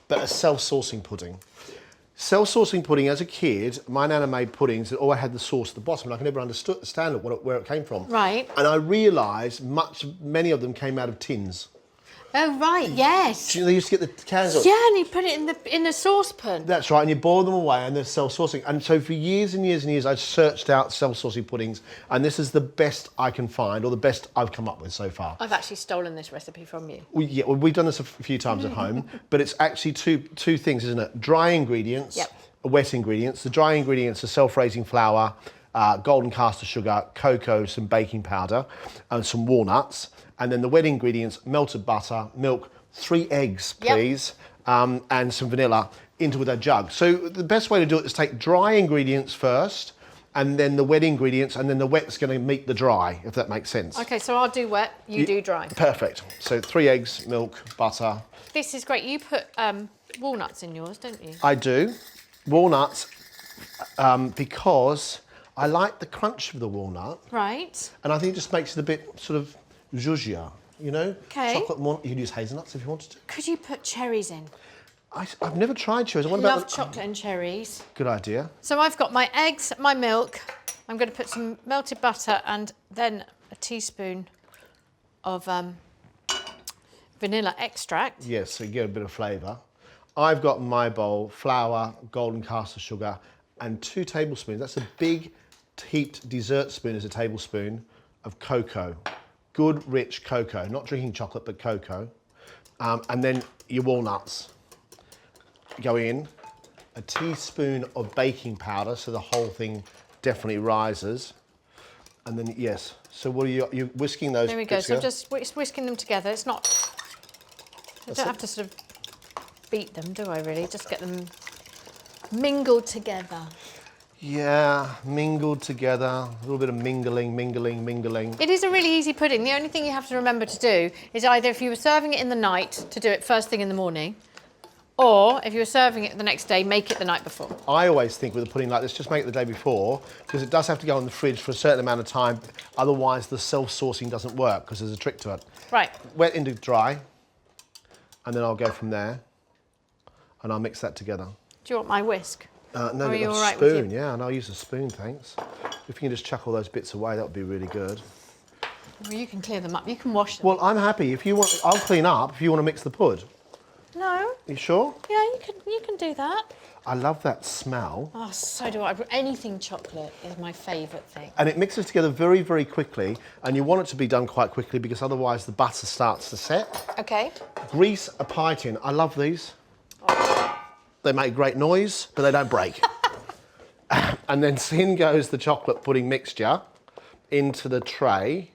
but a self-saucing pudding. Self-saucing pudding, as a kid, my nana made puddings that always had the sauce at the bottom, and I could never understand where it came from. Right. And I realised many of them came out of tins. Oh, right, yes. They used to get the cans of. Yeah, and you put it in a saucepan. That's right, and you boil them away and they're self-saucing. And so for years and years and years, I searched out self-saucing puddings, and this is the best I can find, or the best I've come up with so far. I've actually stolen this recipe from you. We've done this a few times at home, but it's actually two things, isn't it? Dry ingredients, Yep. Wet ingredients. The dry ingredients are self-raising flour, golden caster sugar, cocoa, some baking powder, and some walnuts. And then the wet ingredients, melted butter, milk, 3 eggs, please, and some vanilla into a jug. So the best way to do it is take dry ingredients first, and then the wet ingredients, and then the wet's going to meet the dry, if that makes sense. Okay, so I'll do wet, you do dry. Perfect. So 3 eggs, milk, butter. This is great. You put walnuts in yours, don't you? I do. Walnuts, because I like the crunch of the walnut. Right. And I think it just makes it a bit sort of zhuzhia, you know? Okay. Chocolate walnut. You can use hazelnuts if you wanted to. Could you put cherries in? I've never tried cherries. What Love about chocolate and cherries. Good idea. So I've got my eggs, my milk. I'm going to put some melted butter and then a teaspoon of vanilla extract. Yes, so you get a bit of flavour. I've got in my bowl flour, golden caster sugar, and 2 tablespoons. That's a big heaped dessert spoon is a tablespoon of cocoa. Good, rich cocoa. Not drinking chocolate, but cocoa. And then your walnuts go in. A teaspoon of baking powder, so the whole thing definitely rises. And then, yes, so what are you're whisking those There we go. bits So I'm together? just whisking them together. It's not, I don't have to sort of beat them, do I really? Just get them mingled together. Yeah, mingled together, a little bit of mingling. It is a really easy pudding. The only thing you have to remember to do is either if you were serving it in the night, to do it first thing in the morning, or if you were serving it the next day, make it the night before. I always think with a pudding like this, just make it the day before, because it does have to go in the fridge for a certain amount of time, otherwise the self-saucing doesn't work, because there's a trick to it. Right. Wet into dry, and then I'll go from there, and I'll mix that together. Do you want my whisk? No, Are you a all right with spoon, you? yeah, and I'll use a spoon, thanks. If you can just chuck all those bits away, that would be really good. Well, you can clear them up. You can wash them. Well, I'm happy. If you want, I'll clean up if you want to mix the pud. No. You sure? Yeah, you can do that. I love that smell. Oh, so do I. Anything chocolate is my favourite thing. And it mixes together very, very quickly, and you want it to be done quite quickly because otherwise the butter starts to set. Okay. Grease a pie tin. I love these. They make great noise, but they don't break. And then in goes the chocolate pudding mixture into the tray.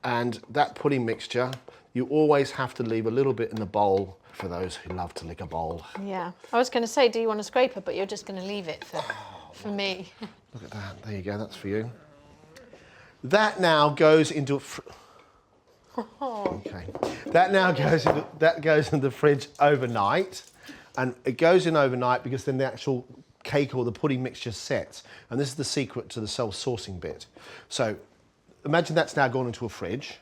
And that pudding mixture, you always have to leave a little bit in the bowl for those who love to lick a bowl. Yeah. I was going to say, do you want a scraper? But you're just going to leave it for me. Look at that. There you go. That's for you. That now goes into... Okay. That now goes in the fridge overnight. And it goes in overnight because then the actual cake or the pudding mixture sets. And this is the secret to the self-saucing bit. So imagine that's now gone into a fridge,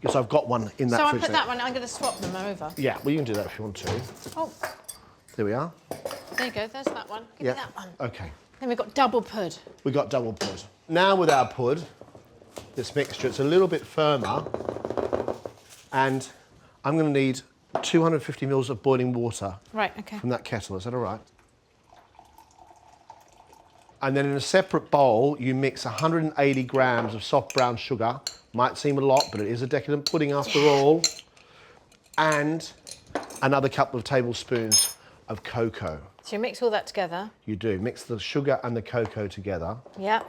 because I've got one in that So fridge. I put that one, I'm going to swap them over. Yeah, well, you can do that if you want to. Oh, There we are. there you go. There's that one. Give me that one. Okay. Then we've got double pud. We've got double pud. Now with our pud, this mixture, it's a little bit firmer. And I'm going to need 250 mils of boiling water Right, okay. from that kettle. Is that all right? And then in a separate bowl, you mix 180 grams of soft brown sugar. Might seem a lot, but it is a decadent pudding after all. And another couple of tablespoons of cocoa. So you mix all that together. You do. Mix the sugar and the cocoa together. Yeah.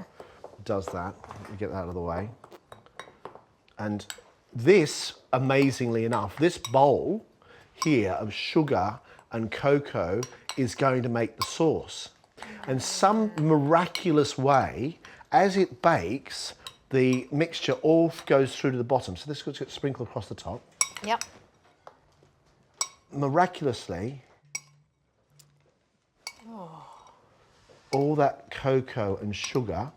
Does that. Let me get that out of the way. And this, amazingly enough, this bowl here of sugar and cocoa is going to make the sauce. And some miraculous way, as it bakes, the mixture all goes through to the bottom. So this gets sprinkled across the top. Yep. Miraculously, all that cocoa and sugar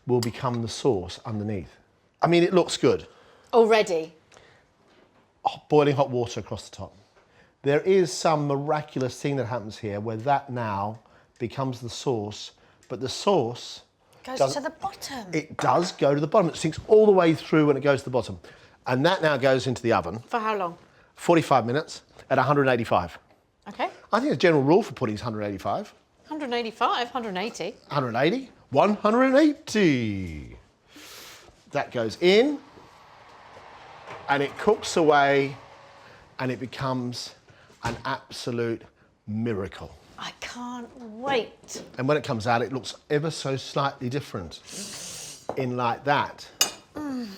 will become the sauce underneath. I mean, it looks good. Already. Boiling hot water across the top. There is some miraculous thing that happens here where that now becomes the sauce, but the sauce Goes to the bottom. It does go to the bottom. It sinks all the way through when it goes to the bottom. And that now goes into the oven. For how long? 45 minutes at 185. Okay. I think the general rule for pudding is 185. 185, 180. 180, 180. That goes in and it cooks away and it becomes an absolute miracle. I can't wait. And when it comes out, it looks ever so slightly different in like that. And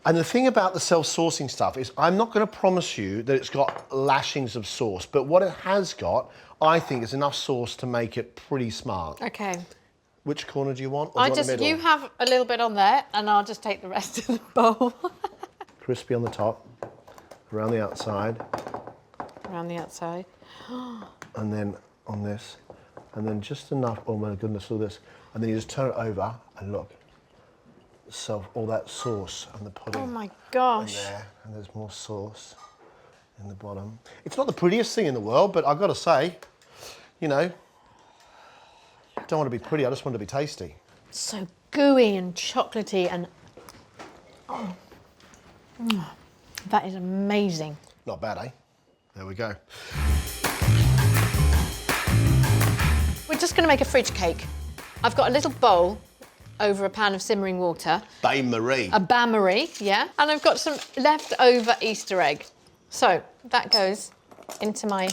the thing about the self-saucing stuff is I'm not going to promise you that it's got lashings of sauce, but what it has got, I think, is enough sauce to make it pretty smart. Okay. Which corner do you want? Or do you want the middle? You have a little bit on there and I'll just take the rest of the bowl. Crispy on the top, around the outside. Around the outside. And then on this, and then just enough, oh my goodness, look at this. And then you just turn it over and look. So all that sauce and the pudding. Oh my gosh. And there, and there's more sauce in the bottom. It's not the prettiest thing in the world, but I've got to say, you know, I don't want to be pretty, I just want to be tasty. So gooey and chocolatey and that is amazing. Not bad, eh? There we go. We're just going to make a fridge cake. I've got a little bowl over a pan of simmering water. Bain-Marie. A bain-marie, yeah. And I've got some leftover Easter egg. So that goes into my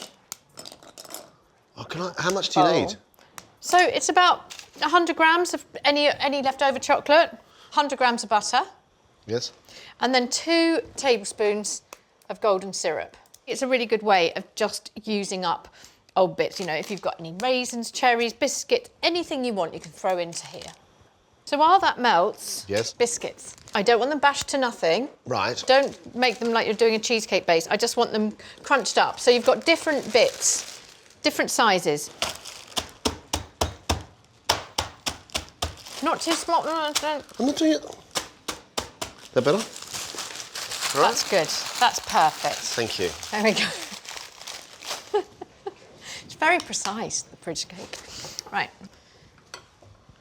How much do you bowl. need? So it's about 100 grams of any leftover chocolate, 100 grams of butter, Yes. and then 2 tablespoons of golden syrup. It's a really good way of just using up old bits. You know, if you've got any raisins, cherries, biscuit, anything you want, you can throw into here. So while that melts, Yes. biscuits. I don't want them bashed to nothing. Right. Don't make them like you're doing a cheesecake base. I just want them crunched up. So you've got different bits, different sizes. Not too small. No, don't. I'm not doing it. That better? All right. That's good. That's perfect. Thank you. There we go. It's very precise, the fridge cake. Right.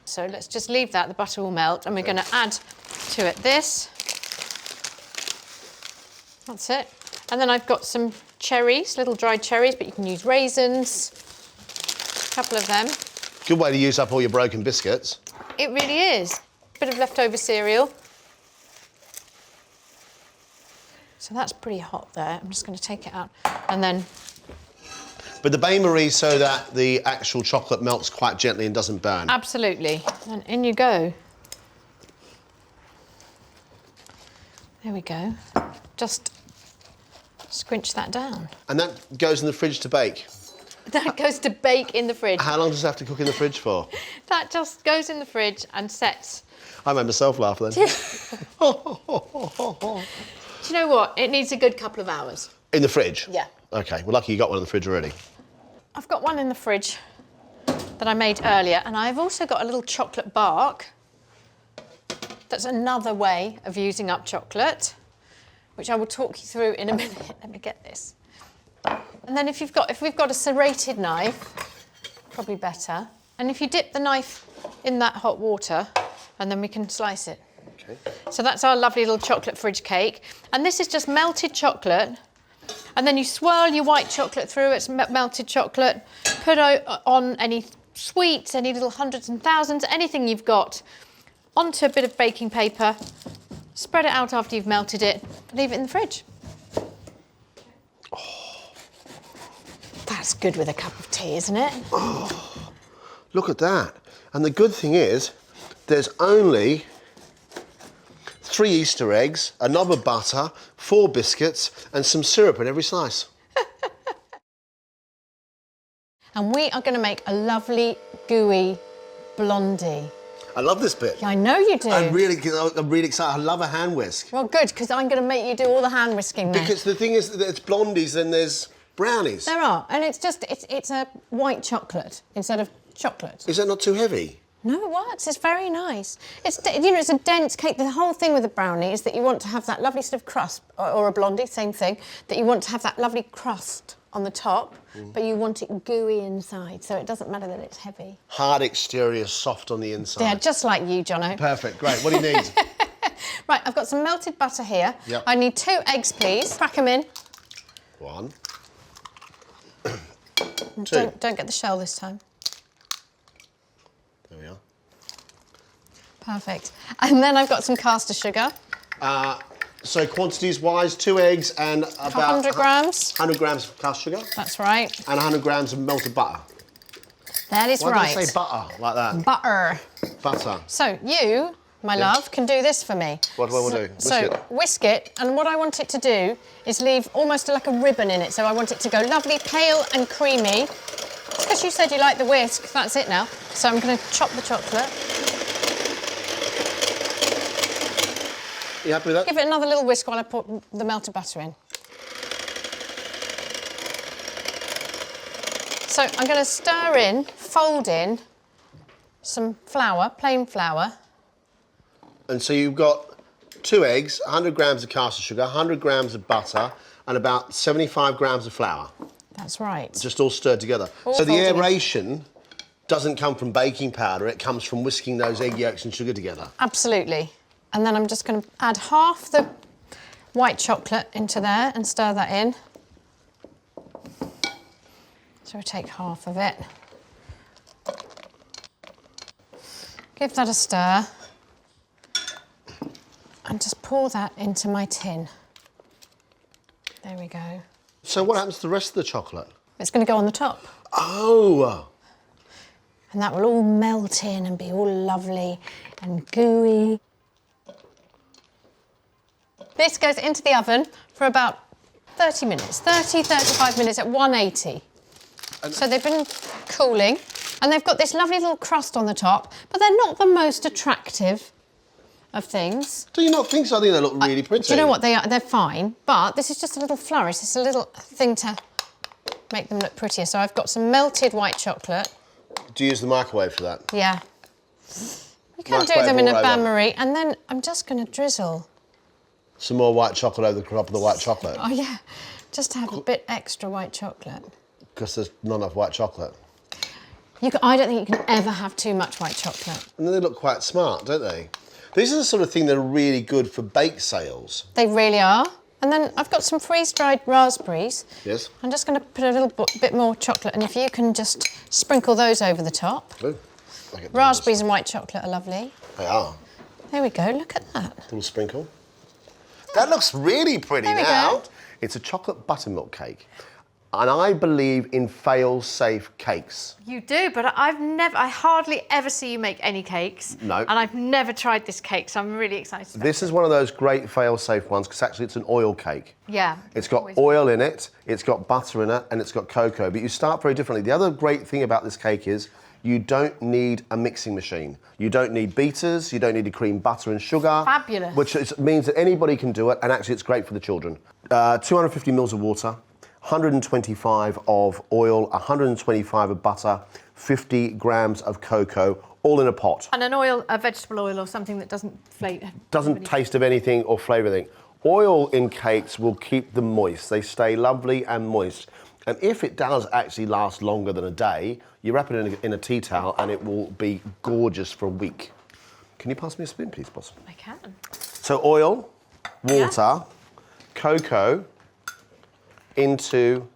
So let's just leave that, the butter will melt, and we're going to add to it this. That's it. And then I've got some cherries, little dried cherries, but you can use raisins, a couple of them. Good way to use up all your broken biscuits. It really is. A bit of leftover cereal. So that's pretty hot there. I'm just going to take it out. And then... But the bain-marie so that the actual chocolate melts quite gently and doesn't burn. Absolutely. And in you go. There we go. Just squinch that down. And that goes in the fridge to bake. That goes to bake in the fridge. How long does it have to cook in the fridge for? That just goes in the fridge and sets. I made myself laugh then. Do you know what? It needs a good couple of hours. In the fridge? Yeah. OK, well, lucky you got one in the fridge already. I've got one in the fridge that I made earlier, and I've also got a little chocolate bark. That's another way of using up chocolate, which I will talk you through in a minute. Let me get this. And then if we've got a serrated knife, probably better. And if you dip the knife in that hot water, and then we can slice it. Okay. So that's our lovely little chocolate fridge cake. And this is just melted chocolate. And then you swirl your white chocolate through its melted chocolate, put on any sweets, any little hundreds and thousands, anything you've got, onto a bit of baking paper, spread it out after you've melted it, leave it in the fridge. Oh. That's good with a cup of tea, isn't it? Oh, look at that. And the good thing is, there's only 3 Easter eggs, a knob of butter, 4 biscuits, and some syrup in every slice. And we are going to make a lovely, gooey blondie. I love this bit. Yeah, I know you do. I'm really excited. I love a hand whisk. Well, good, because I'm going to make you do all the hand whisking now. Because the thing is, that it's Blondies, then there's Brownies. There are, and it's a white chocolate instead of chocolate. Is that not too heavy? No, it works. It's very nice. It's, you know, it's a dense cake. The whole thing with a brownie is that you want to have that lovely sort of crust, or a blondie, same thing, that you want to have that lovely crust on the top, but you want it gooey inside, so it doesn't matter that it's heavy. Hard exterior, soft on the inside. Yeah, just like you, Jono. Perfect, great. What do you need? Right, I've got some melted butter here. Yep. I need 2 eggs, please. Crack them in. 1. 2. Don't get the shell this time. There we are. Perfect. And then I've got some caster sugar. So quantities-wise, 2 eggs and about 100 grams. 100 grams of caster sugar. That's right. And 100 grams of melted butter. That is Why right. did I say butter like that? Butter. Butter. So you, my love, can do this for me. What do I want to do? Whisk it, and what I want it to do is leave almost like a ribbon in it. So I want it to go lovely, pale and creamy. It's because you said you like the whisk, that's it now. So I'm going to chop the chocolate. You happy with that? Give it another little whisk while I put the melted butter in. So I'm going to stir in, fold in some flour, plain flour. And so you've got 2 eggs, 100 grams of caster sugar, 100 grams of butter, and about 75 grams of flour. That's right. Just all stirred together. All so the folded in. aeration doesn't come from baking powder, it comes from whisking those egg yolks and sugar together. Absolutely. And then I'm just going to add half the white chocolate into there and stir that in. So we take half of it. Give that a stir. And just pour that into my tin. There we go. So what happens to the rest of the chocolate? It's going to go on the top. Oh! And that will all melt in and be all lovely and gooey. This goes into the oven for about 30 minutes, 35 minutes at 180. So they've been cooling, and they've got this lovely little crust on the top, but they're not the most attractive of things. Do you not think so? I think they look really pretty. Do you know what? They are, they're fine, but this is just a little flourish. It's a little thing to make them look prettier. So I've got some melted white chocolate. Do you use the microwave for that? Yeah. You can do them in a bain-marie, and then I'm just going to drizzle. Some more white chocolate over the top of the white chocolate? Oh, yeah. Just to have a bit extra white chocolate. Because there's not enough white chocolate. I don't think you can ever have too much white chocolate. And they look quite smart, don't they? These are the sort of thing that are really good for bake sales. They really are. And then I've got some freeze-dried raspberries. Yes. I'm just going to put a little bit more chocolate, and if you can just sprinkle those over the top. Ooh, Raspberries and white chocolate are lovely. They are. There we go, look at that. Little sprinkle. That looks really pretty There we now. go. It's a chocolate buttermilk cake. And I believe in fail-safe cakes. You do, but I hardly ever see you make any cakes. No. And I've never tried this cake, so I'm really excited. This is one of those great fail-safe ones, because actually it's an oil cake. Yeah. It's got oil in it, it's got butter in it, and it's got cocoa. But you start very differently. The other great thing about this cake is you don't need a mixing machine. You don't need beaters, you don't need to cream butter and sugar. Fabulous. Which means that anybody can do it, and actually it's great for the children. 250 mils of water, 125 of oil, 125 of butter, 50 grams of cocoa, all in a pot. And a vegetable oil or something that doesn't flavour. Doesn't taste of anything or flavour anything. Oil in cakes will keep them moist. They stay lovely and moist. And if it does actually last longer than a day, you wrap it in a tea towel and it will be gorgeous for a week. Can you pass me a spoon, please, boss? I can. So oil, water, cocoa into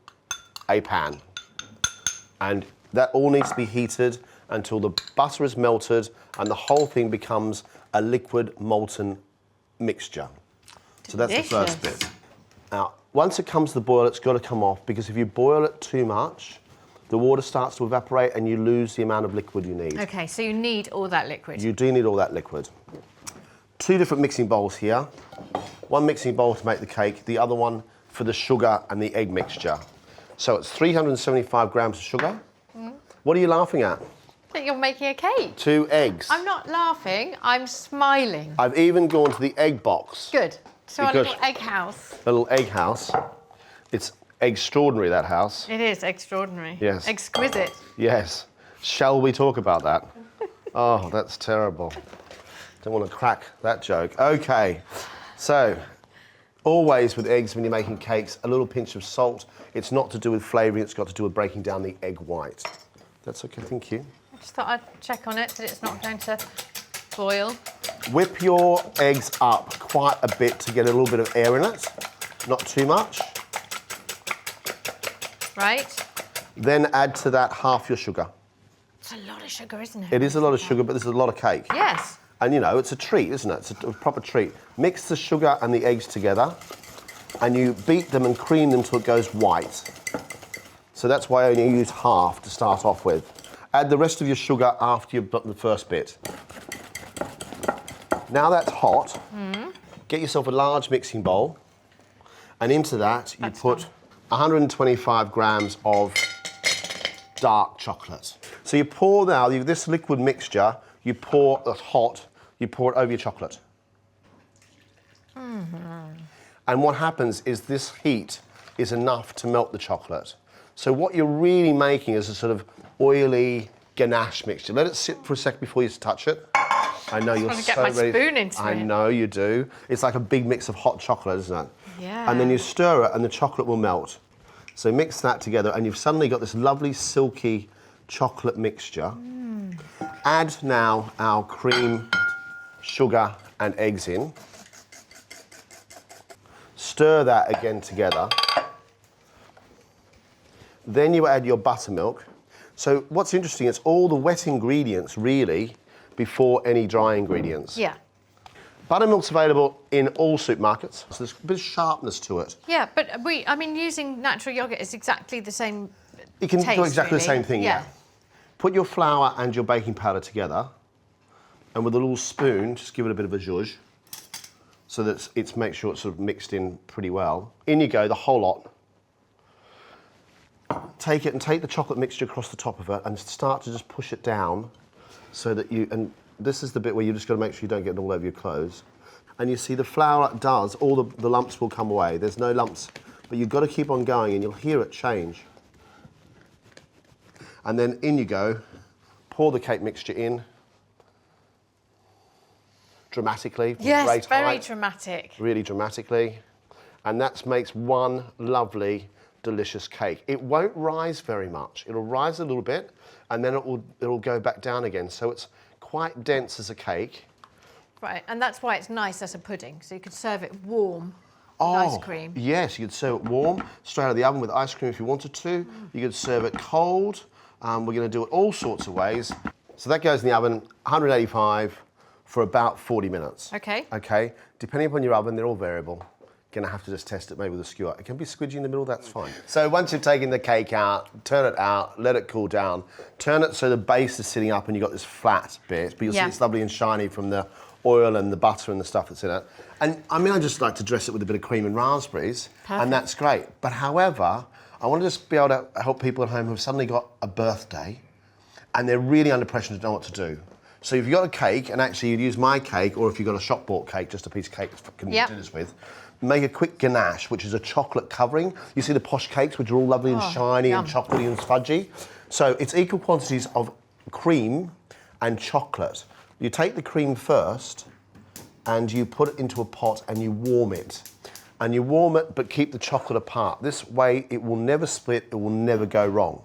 a pan. And that all needs to be heated until the butter is melted and the whole thing becomes a liquid molten mixture. So that's the first bit. Now, once it comes to the boil, it's got to come off, because if you boil it too much, the water starts to evaporate and you lose the amount of liquid you need. Okay, so you need all that liquid. You do need all that liquid. 2 different mixing bowls here. One mixing bowl to make the cake, the other one for the sugar and the egg mixture. So it's 375 grams of sugar. What are you laughing at? That you're making a cake. 2 eggs. I'm not laughing, I'm smiling. I've even gone to the egg box. Good. So our Because- little egg house. A little egg house. It's extraordinary, that house. It is extraordinary. Yes. Exquisite. Yes. Shall we talk about that? Oh, that's terrible. Don't want to crack that joke. Okay, so always with eggs when you're making cakes, a little pinch of salt. It's not to do with flavouring, it's got to do with breaking down the egg white. That's okay, thank you. I just thought I'd check on it that it's not going to boil. Whip your eggs up quite a bit to get a little bit of air in it, not too much. Right. Then add to that half your sugar. It's a lot of sugar, isn't it? It is a lot of sugar, but this is a lot of cake. Yes. And you know, it's a treat, isn't it? It's a proper treat. Mix the sugar and the eggs together, and you beat them and cream them till it goes white. So that's why I only use half to start off with. Add the rest of your sugar after you've done the first bit. Now that's hot, get yourself a large mixing bowl, and into that you put 125 grams of dark chocolate. So you pour now, this liquid mixture, you pour it hot, you pour it over your chocolate. And what happens is this heat is enough to melt the chocolate. So what you're really making is a sort of oily ganache mixture. Let it sit for a sec before you touch it. I know you're want to so get my ready. spoon into I it. know you do. It's like a big mix of hot chocolate, isn't it? Yeah. And then you stir it and the chocolate will melt. So mix that together and you've suddenly got this lovely silky chocolate mixture. Add now our cream, sugar and eggs in. Stir that again together. Then you add your buttermilk. So what's interesting, it's all the wet ingredients really before any dry ingredients. Yeah. Buttermilk's available in all supermarkets, so there's a bit of sharpness to it. Yeah, but I mean, using natural yogurt is exactly the same You can taste, do exactly really. the same thing, yeah. Put your flour and your baking powder together, and with a little spoon, just give it a bit of a zhuzh, so that it's make sure it's sort of mixed in pretty well. In you go, the whole lot. Take it and take the chocolate mixture across the top of it and start to just push it down so that and this is the bit where you just got to make sure you don't get it all over your clothes. And you see the flour does, all the lumps will come away. There's no lumps, but you've got to keep on going and you'll hear it change. And then in you go, pour the cake mixture in. Dramatically. Yes, great very height, dramatic. really dramatically. And that makes one lovely, delicious cake. It won't rise very much. It'll rise a little bit and then it'll go back down again. So it's quite dense as a cake. Right, and that's why it's nice as a pudding, so you could serve it warm with ice cream. Yes, you could serve it warm, straight out of the oven with ice cream if you wanted to. You could serve it cold. We're going to do it all sorts of ways. So that goes in the oven, 185 for about 40 minutes. Okay. Okay, depending upon your oven, they're all variable. Gonna have to just test it maybe with a skewer. It can be squidgy in the middle, that's fine. So once you've taken the cake out, turn it out, let it cool down. Turn it so the base is sitting up and you've got this flat bit, but you'll see it's lovely and shiny from the oil and the butter and the stuff that's in it. And I mean, I just like to dress it with a bit of cream and raspberries, and that's great. But however, I want to just be able to help people at home who've suddenly got a birthday and they're really under pressure to know what to do. So if you've got a cake, and actually you'd use my cake, or if you've got a shop-bought cake, just a piece of cake to do this with, make a quick ganache, which is a chocolate covering. You see the posh cakes, which are all lovely and shiny and chocolatey and fudgy. So it's equal quantities of cream and chocolate. You take the cream first, and you put it into a pot and you warm it. And you warm it, but keep the chocolate apart. This way, it will never split, it will never go wrong.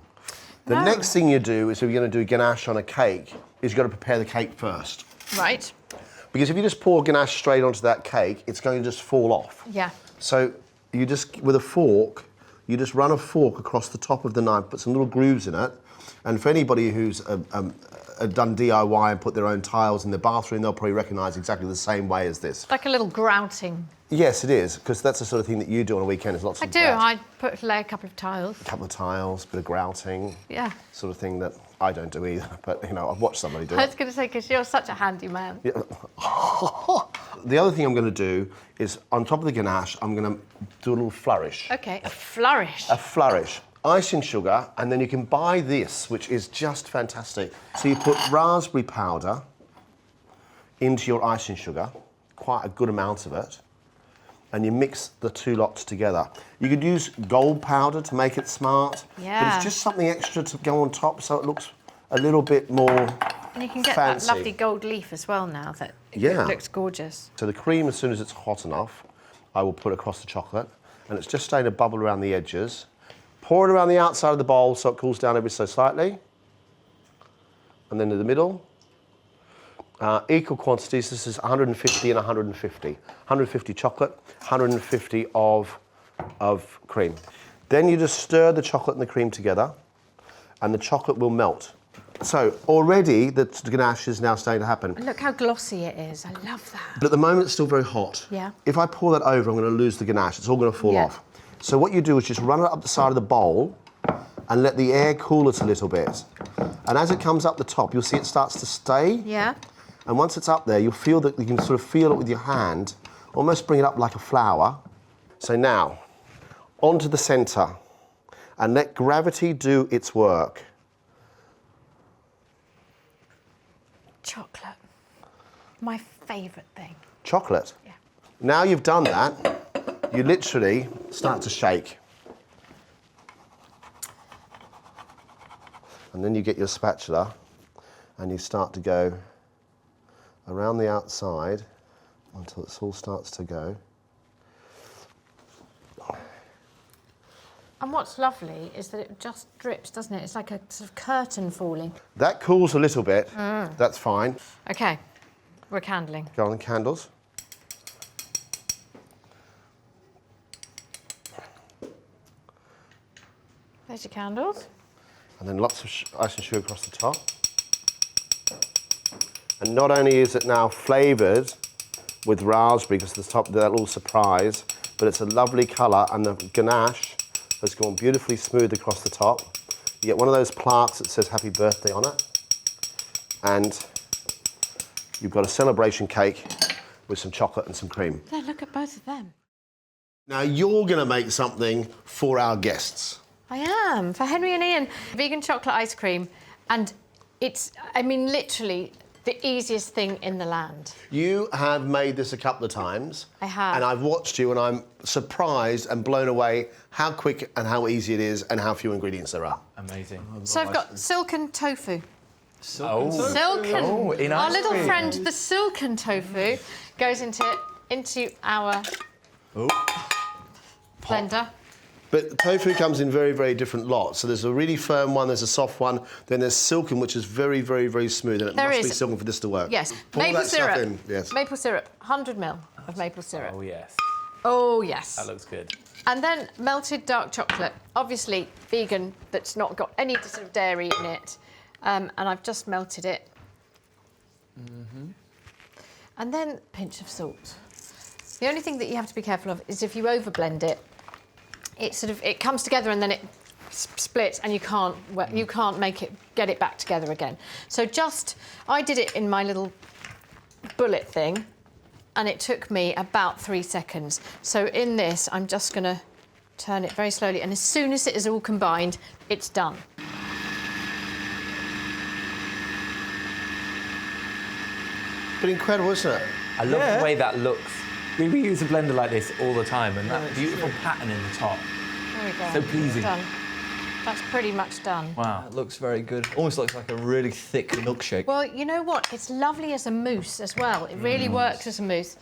The next thing you do is, if you're going to do ganache on a cake, is you've got to prepare the cake first. Right. Because if you just pour ganache straight onto that cake, it's going to just fall off. Yeah. So you just, with a fork, you just run a fork across the top of the knife, put some little grooves in it. And for anybody who's done DIY and put their own tiles in their bathroom, they'll probably recognise exactly the same way as this. Like a little grouting. Yes, it is, because that's the sort of thing that you do on a weekend. Is lots I of do. grout. I lay a couple of tiles. A couple of tiles, bit of grouting. Yeah. Sort of thing that I don't do either, but you know, I've watched somebody do I it. was going to say, because you're such a handy man. Yeah. The other thing I'm going to do is, on top of the ganache, I'm going to do a little flourish. Okay, a flourish. A flourish. Icing sugar, and then you can buy this, which is just fantastic. So you put raspberry powder into your icing sugar, quite a good amount of it, and you mix the two lots together. You could use gold powder to make it smart, but Yeah. it's just something extra to go on top so it looks a little bit more And you can get Fancy. that lovely gold leaf as well now that Yeah. it looks gorgeous. So the cream, as soon as it's hot enough, I will put across the chocolate, and it's just starting to bubble around the edges. Pour it around the outside of the bowl so it cools down ever so slightly. And then in the middle, equal quantities. This is 150 and 150. 150 chocolate, 150 of cream. Then you just stir the chocolate and the cream together, and the chocolate will melt. So already the ganache is now starting to happen. Look how glossy it is. I love that. But at the moment it's still very hot. Yeah. If I pour that over, I'm going to lose the ganache. It's all going to fall off. So what you do is just run it up the side of the bowl and let the air cool it a little bit. And as it comes up the top, you'll see it starts to stay. Yeah. And once it's up there, you'll feel that you can sort of feel it with your hand, almost bring it up like a flower. So now, onto the centre, and let gravity do its work. Chocolate. My favourite thing. Chocolate. Yeah. Now you've done that, you literally start to shake. And then you get your spatula and you start to go around the outside until it all starts to go. And what's lovely is that it just drips, doesn't it? It's like a sort of curtain falling. That cools a little bit, that's fine. Okay, we're candling. Go on, candles. There's your candles. And then lots of ice and sugar across the top. And not only is it now flavoured with raspberry, because the top, that little surprise, but it's a lovely colour, and the ganache has gone beautifully smooth across the top. You get one of those plaques that says happy birthday on it. And you've got a celebration cake with some chocolate and some cream. There, look at both of them. Now you're going to make something for our guests. I am, for Henry and Ian. Vegan chocolate ice cream. And it's, I mean, literally the easiest thing in the land. You have made this a couple of times. I have. And I've watched you and I'm surprised and blown away how quick and how easy it is and how few ingredients there are. Amazing. So I've got silken tofu. Oh, Silken. Oh, in Our ice little cream. friend, the silken tofu, goes into our blender. But tofu comes in very, very different lots. So there's a really firm one, there's a soft one, then there's silken, which is very, very, very smooth, and it There must be is. silken for this to work. Yes. Pour Maple that stuff syrup. in. Yes. Maple syrup. 100 ml of maple syrup. Oh, yes. Oh, yes. That looks good. And then melted dark chocolate, obviously vegan, that's not got any sort of dairy in it. And I've just melted it. And then a pinch of salt. The only thing that you have to be careful of is if you overblend it, it comes together and then it splits, and you can't get it back together again. So I did it in my little bullet thing, and it took me about 3 seconds. So in this, I'm just going to turn it very slowly, and as soon as it is all combined, it's done. But incredible, isn't it? I love the way that looks. We use a blender like this all the time, and that beautiful pattern in the top. There we go. So pleasing. Done. That's pretty much done. Wow. That looks very good. Almost looks like a really thick milkshake. Well, you know what? It's lovely as a mousse as well. It really works as a mousse.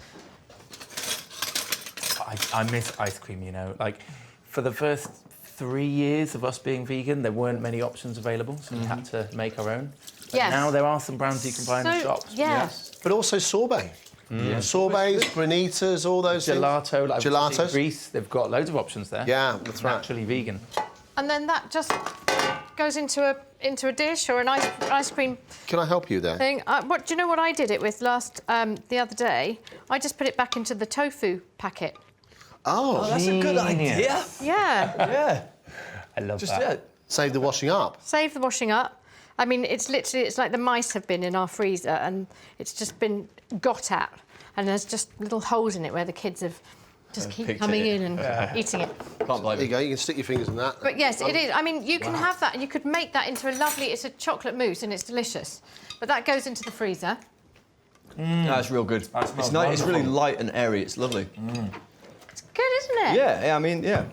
I miss ice cream, you know. Like, for the first 3 years of us being vegan, there weren't many options available, so we had to make our own. But Yes. now there are some brands you can buy in the shops. Yeah. But also sorbet. Sorbets, bonitas, all those Gelato, like Gelatos. in Greece, they've got loads of options there. Yeah, that's right. Naturally vegan. And then that just goes into a dish or an ice cream Can I help you there? thing. Do you know what I did it with the other day? I just put it back into the tofu packet. Oh, That's a good idea. Yeah. Yeah. I love Just that. yeah. save the washing up. Save the washing up. I mean, it's like the mice have been in our freezer and it's just been got at. And there's just little holes in it where the kids have just keep picked coming it. in and eating it. Can't blame There you it. go, you can stick your fingers in that. But yes, it is. I mean, you can have that and you could make that into it's a chocolate mousse and it's delicious. But that goes into the freezer. That's real good. That smells It's nice. It's really wonderful. light and airy. It's lovely. It's good, isn't it? Yeah. I mean, yeah.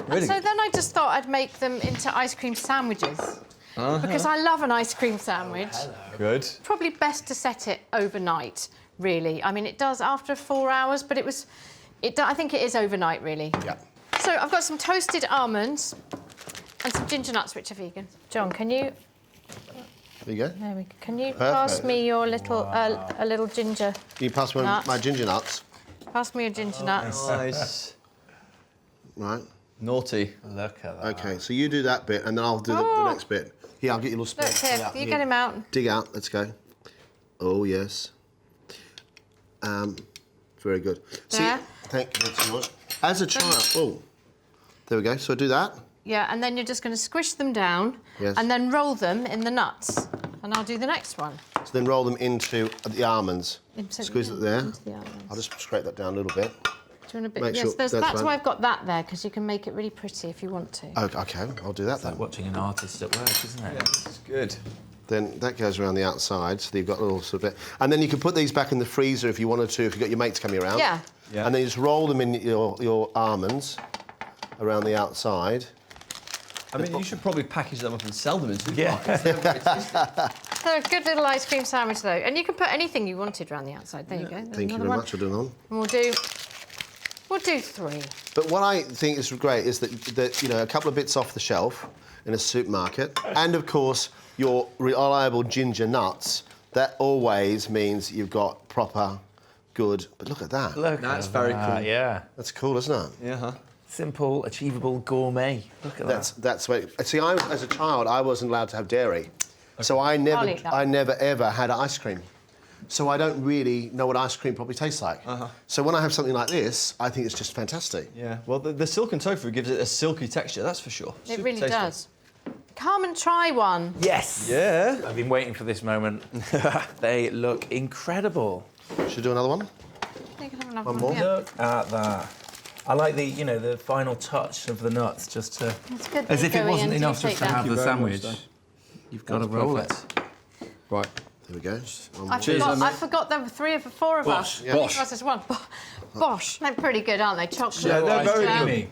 Really So good. then I just thought I'd make them into ice cream sandwiches. because I love an ice cream sandwich. Good. Probably best to set it overnight, really. I mean, it does after 4 hours, but I think it is overnight, really. Yeah. So I've got some toasted almonds and some ginger nuts, which are vegan. John, can you? There you go. There we go. Can you pass me your little a little ginger? Can you pass me Nuts. my ginger nuts? Pass me your ginger nuts. Nice. Right. Naughty. Look at that. Okay, so you do that bit, and then I'll do the next bit. Here, I'll get you a little spoon. Look here, you get him out. Dig out. Let's go. Oh yes. Very good. There. Thank you so much. As a child, there we go. So I do that. Yeah, and then you're just going to squish them down Yes. and then roll them in the nuts. And I'll do the next one. So then roll them into the almonds. Squeeze it there. Into the almonds. I'll just scrape that down a little bit. Do you want a bit? Make Yes, sure that's fine. why I've got that there, because you can make it really pretty if you want to. Okay, I'll do that It's like then. watching an artist at work, isn't it? It's good. Then that goes around the outside, so you've got a little sort of bit. And then you can put these back in the freezer if you wanted to, if you've got your mates coming around. Yeah. Yeah. And then you just roll them in your almonds around the outside. I mean, you should probably package them up and sell them in Yeah. supermarkets. So a good little ice cream sandwich, though. And you can put anything you wanted around the outside. There you go. There's Thank you another very one. much for doing that. And we'll do 3. But what I think is great is that you know, a couple of bits off the shelf in a supermarket, and of course your reliable ginger nuts. That always means you've got proper, good. But look at that. Look That's at very that, cool. Yeah. That's cool, isn't it? Yeah, huh? Simple, achievable, gourmet. Look at that. That's what. See, as a child, I wasn't allowed to have dairy, so I I'll never, eat that. I never ever had ice cream. So I don't really know what ice cream probably tastes like. So when I have something like this, I think it's just fantastic. Yeah. Well, the silken tofu gives it a silky texture, that's for sure. It Super really tasty. does. Come and try one. Yes! Yeah. I've been waiting for this moment. They look incredible. Should we do another one? You can have another One more? Yeah. Look at that. I like the final touch of the nuts, just to... It's good that As if it you're going wasn't in. enough Do just to take have that. the very much, sandwich. Dan. You've got to That's roll perfect. it. Right. There we go. One I more. forgot, I forgot there were 3 of 4 of us. Yeah. Each of us is one. Bosh. They're pretty good, aren't they? Chocolate. Yeah, they're very jam. good.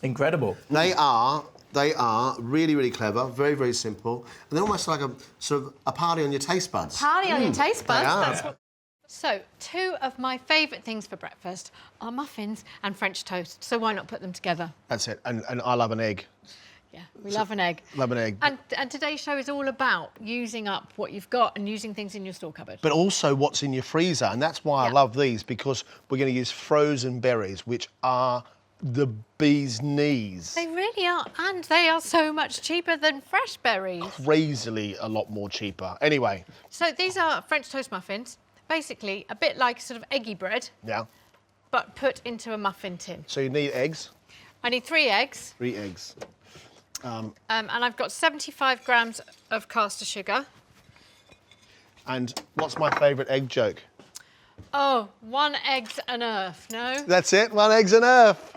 Incredible. They are really, really clever, very, very simple, and they're almost like a sort of a party on your taste buds. Party on your taste buds. They are. That's what... So, 2 of my favourite things for breakfast are muffins and French toast. So why not put them together? That's it. And I love an egg. Yeah, we love an egg. Love an egg. And today's show is all about using up what you've got and using things in your store cupboard. But also what's in your freezer, and that's why I Yeah. love these, because we're going to use frozen berries, which are the bee's knees. They really are, and they are so much cheaper than fresh berries. Crazily a lot more cheaper. Anyway, So these are French toast muffins, basically a bit like sort of eggy bread, yeah. but put into a muffin tin. So you need eggs, I need 3 eggs, 3 eggs. and I've got 75 grams of caster sugar. And what's my favourite egg joke? Oh, 1 egg's an earth, no? That's it, 1 egg's an earth.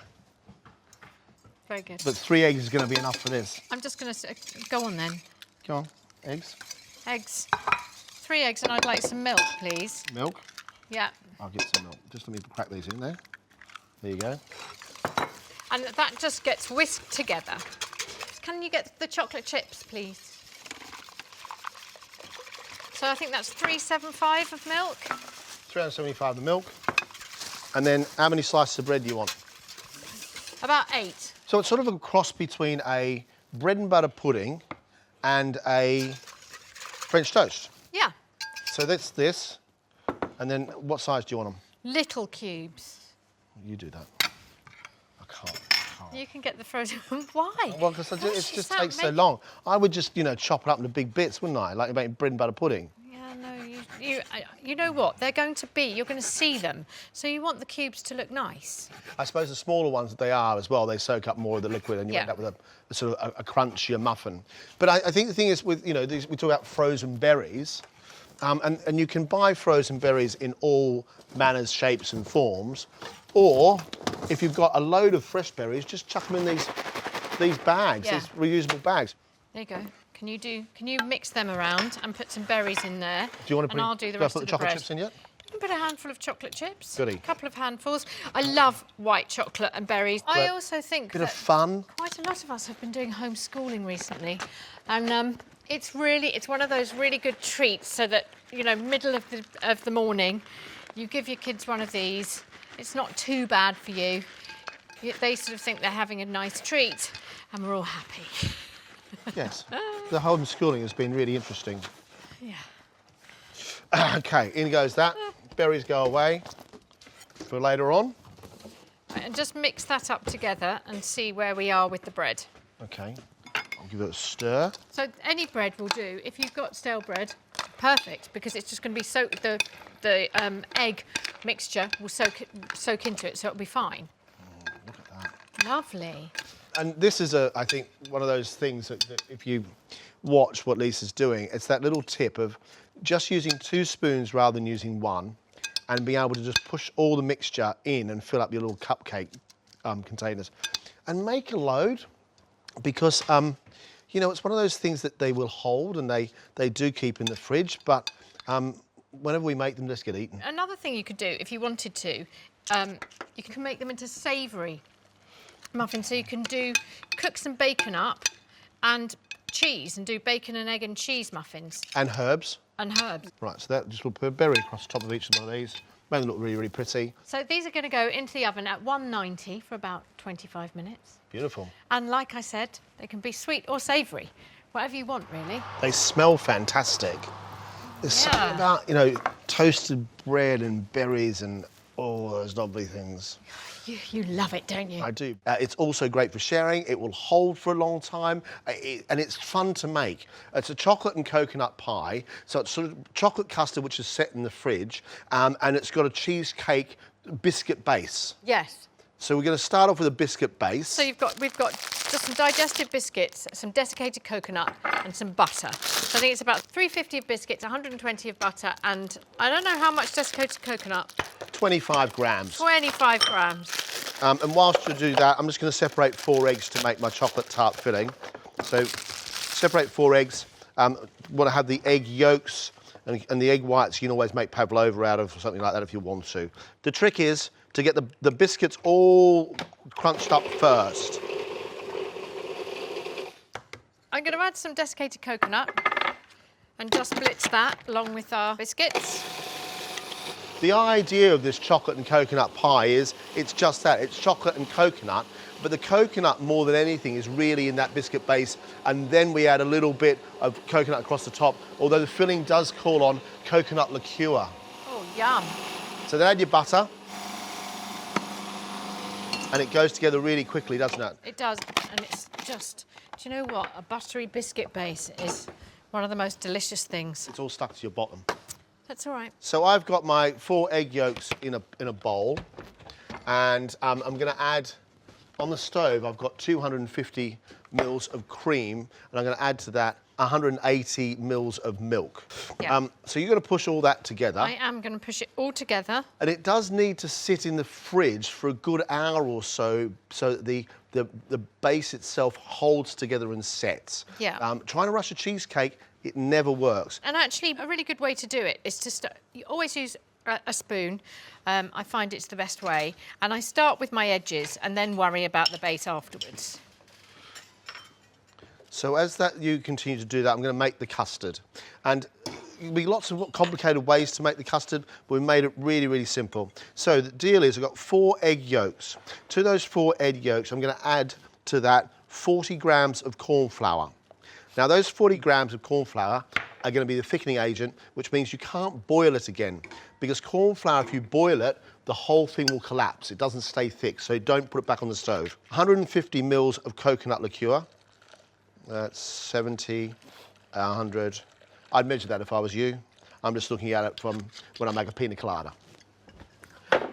Very good. But 3 eggs is going to be enough for this. I'm just going to go on then. Go on, eggs, Eggs. 3 eggs, and I'd like some milk, please. milk. Yeah. I'll get some milk. Just let me crack these in there. There you go. And that just gets whisked together. Can you get the chocolate chips, please? So I think that's 375 of milk. 375 of milk. And then how many slices of bread do you want? About 8. So it's sort of a cross between a bread and butter pudding and a French toast. Yeah. So that's this. And then what size do you want them? Little cubes. You do that. I can't. You can get the frozen. Why? Well, because it What's just that takes so make- long. I would just, chop it up into big bits, wouldn't I? Like making bread and butter pudding. Yeah, no, you know what? They're going to be, you're going to see them. So you want the cubes to look nice. I suppose the smaller ones that they are as well, they soak up more of the liquid and you Yeah. end up with a sort of a crunchier muffin. But I think the thing is with, these, we talk about frozen berries, and you can buy frozen berries in all manners, shapes and forms, or if you've got a load of fresh berries, just chuck them in these bags, Yeah. these reusable bags. There you go. Can you mix them around and put some berries in there? Do you want to And I'll do the rest put of the the chocolate bread. chips in yet? You can put a handful of chocolate chips. Goody. A couple of handfuls. I love white chocolate and berries. I But also think Bit that of fun. quite a lot of us have been doing homeschooling recently, and It's one of those really good treats so that, you know, middle of the morning, you give your kids one of these. It's not too bad for you. They sort of think they're having a nice treat and we're all happy. Yes. The homeschooling has been really interesting. Yeah. Okay, in goes that. Berries go away for later on. Right, and just mix that up together and see where we are with the bread. Okay, I'll give it a stir. So any bread will do. If you've got stale bread, perfect, because it's just going to be soaked. The egg mixture will soak into it, so it'll be fine. Look at that. Lovely. And this is, I think, one of those things that if you watch what Lisa's doing, it's that little tip of just using 2 spoons rather than using 1, and being able to just push all the mixture in and fill up your little cupcake containers. And make a load, because, you know, it's one of those things that they will hold and they do keep in the fridge, but whenever we make them, just get eaten. Another thing you could do, if you wanted to, you can make them into savoury muffins. So you can cook some bacon up and cheese and do bacon and egg and cheese muffins. And herbs. And herbs. Right, so that just will put a berry across the top of each one of these. Make them look really, really pretty. So these are going to go into the oven at 190 for about 25 minutes. Beautiful. And like I said, they can be sweet or savoury, whatever you want, really. They smell fantastic. There's something about, you know, toasted bread and berries and all those lovely things. You love it, don't you? I do. It's also great for sharing. It will hold for a long time, and it's fun to make. It's a chocolate and coconut pie, so it's sort of chocolate custard which is set in the fridge, and it's got a cheesecake biscuit base. Yes. So we're going to start off with a biscuit base. So we've got just some digestive biscuits, some desiccated coconut, and some butter. So I think it's about 350 of biscuits, 120 of butter, and I don't know how much desiccated coconut. 25 grams. 25 grams. And whilst you do that, I'm just going to separate 4 eggs to make my chocolate tart filling. So separate 4 eggs. Want to have the egg yolks and the egg whites. You can always make pavlova out of or something like that if you want to. The trick is to get the biscuits all crunched up first. I'm going to add some desiccated coconut and just blitz that along with our biscuits. The idea of this chocolate and coconut pie is it's just that, it's chocolate and coconut, but the coconut more than anything is really in that biscuit base, and then we add a little bit of coconut across the top, although the filling does call on coconut liqueur. Oh, yum. So then add your butter, and it goes together really quickly, doesn't it? It does, and it's just, do you know what? A buttery biscuit base is one of the most delicious things. It's all stuck to your bottom. That's all right. So I've got my 4 egg yolks in a bowl, and I'm going to add, on the stove, I've got 250 mils of cream, and I'm going to add to that 180 mils of milk. Yeah. So you're going to push all that together. I am going to push it all together. And it does need to sit in the fridge for a good hour or so that the base itself holds together and sets. Yeah. Trying to rush a cheesecake, it never works. And actually, a really good way to do it is to you always use a spoon. I find it's the best way. And I start with my edges and then worry about the base afterwards. So as you continue to do that, I'm going to make the custard. And there'll be lots of complicated ways to make the custard, but we made it really, really simple. So the deal is I've got 4 egg yolks. To those 4 egg yolks, I'm going to add to that 40 grams of corn flour. Now, those 40 grams of corn flour are going to be the thickening agent, which means you can't boil it again. Because corn flour, if you boil it, the whole thing will collapse. It doesn't stay thick, so don't put it back on the stove. 150 mils of coconut liqueur. That's 70, 100. I'd measure that if I was you. I'm just looking at it from when I make a pina colada.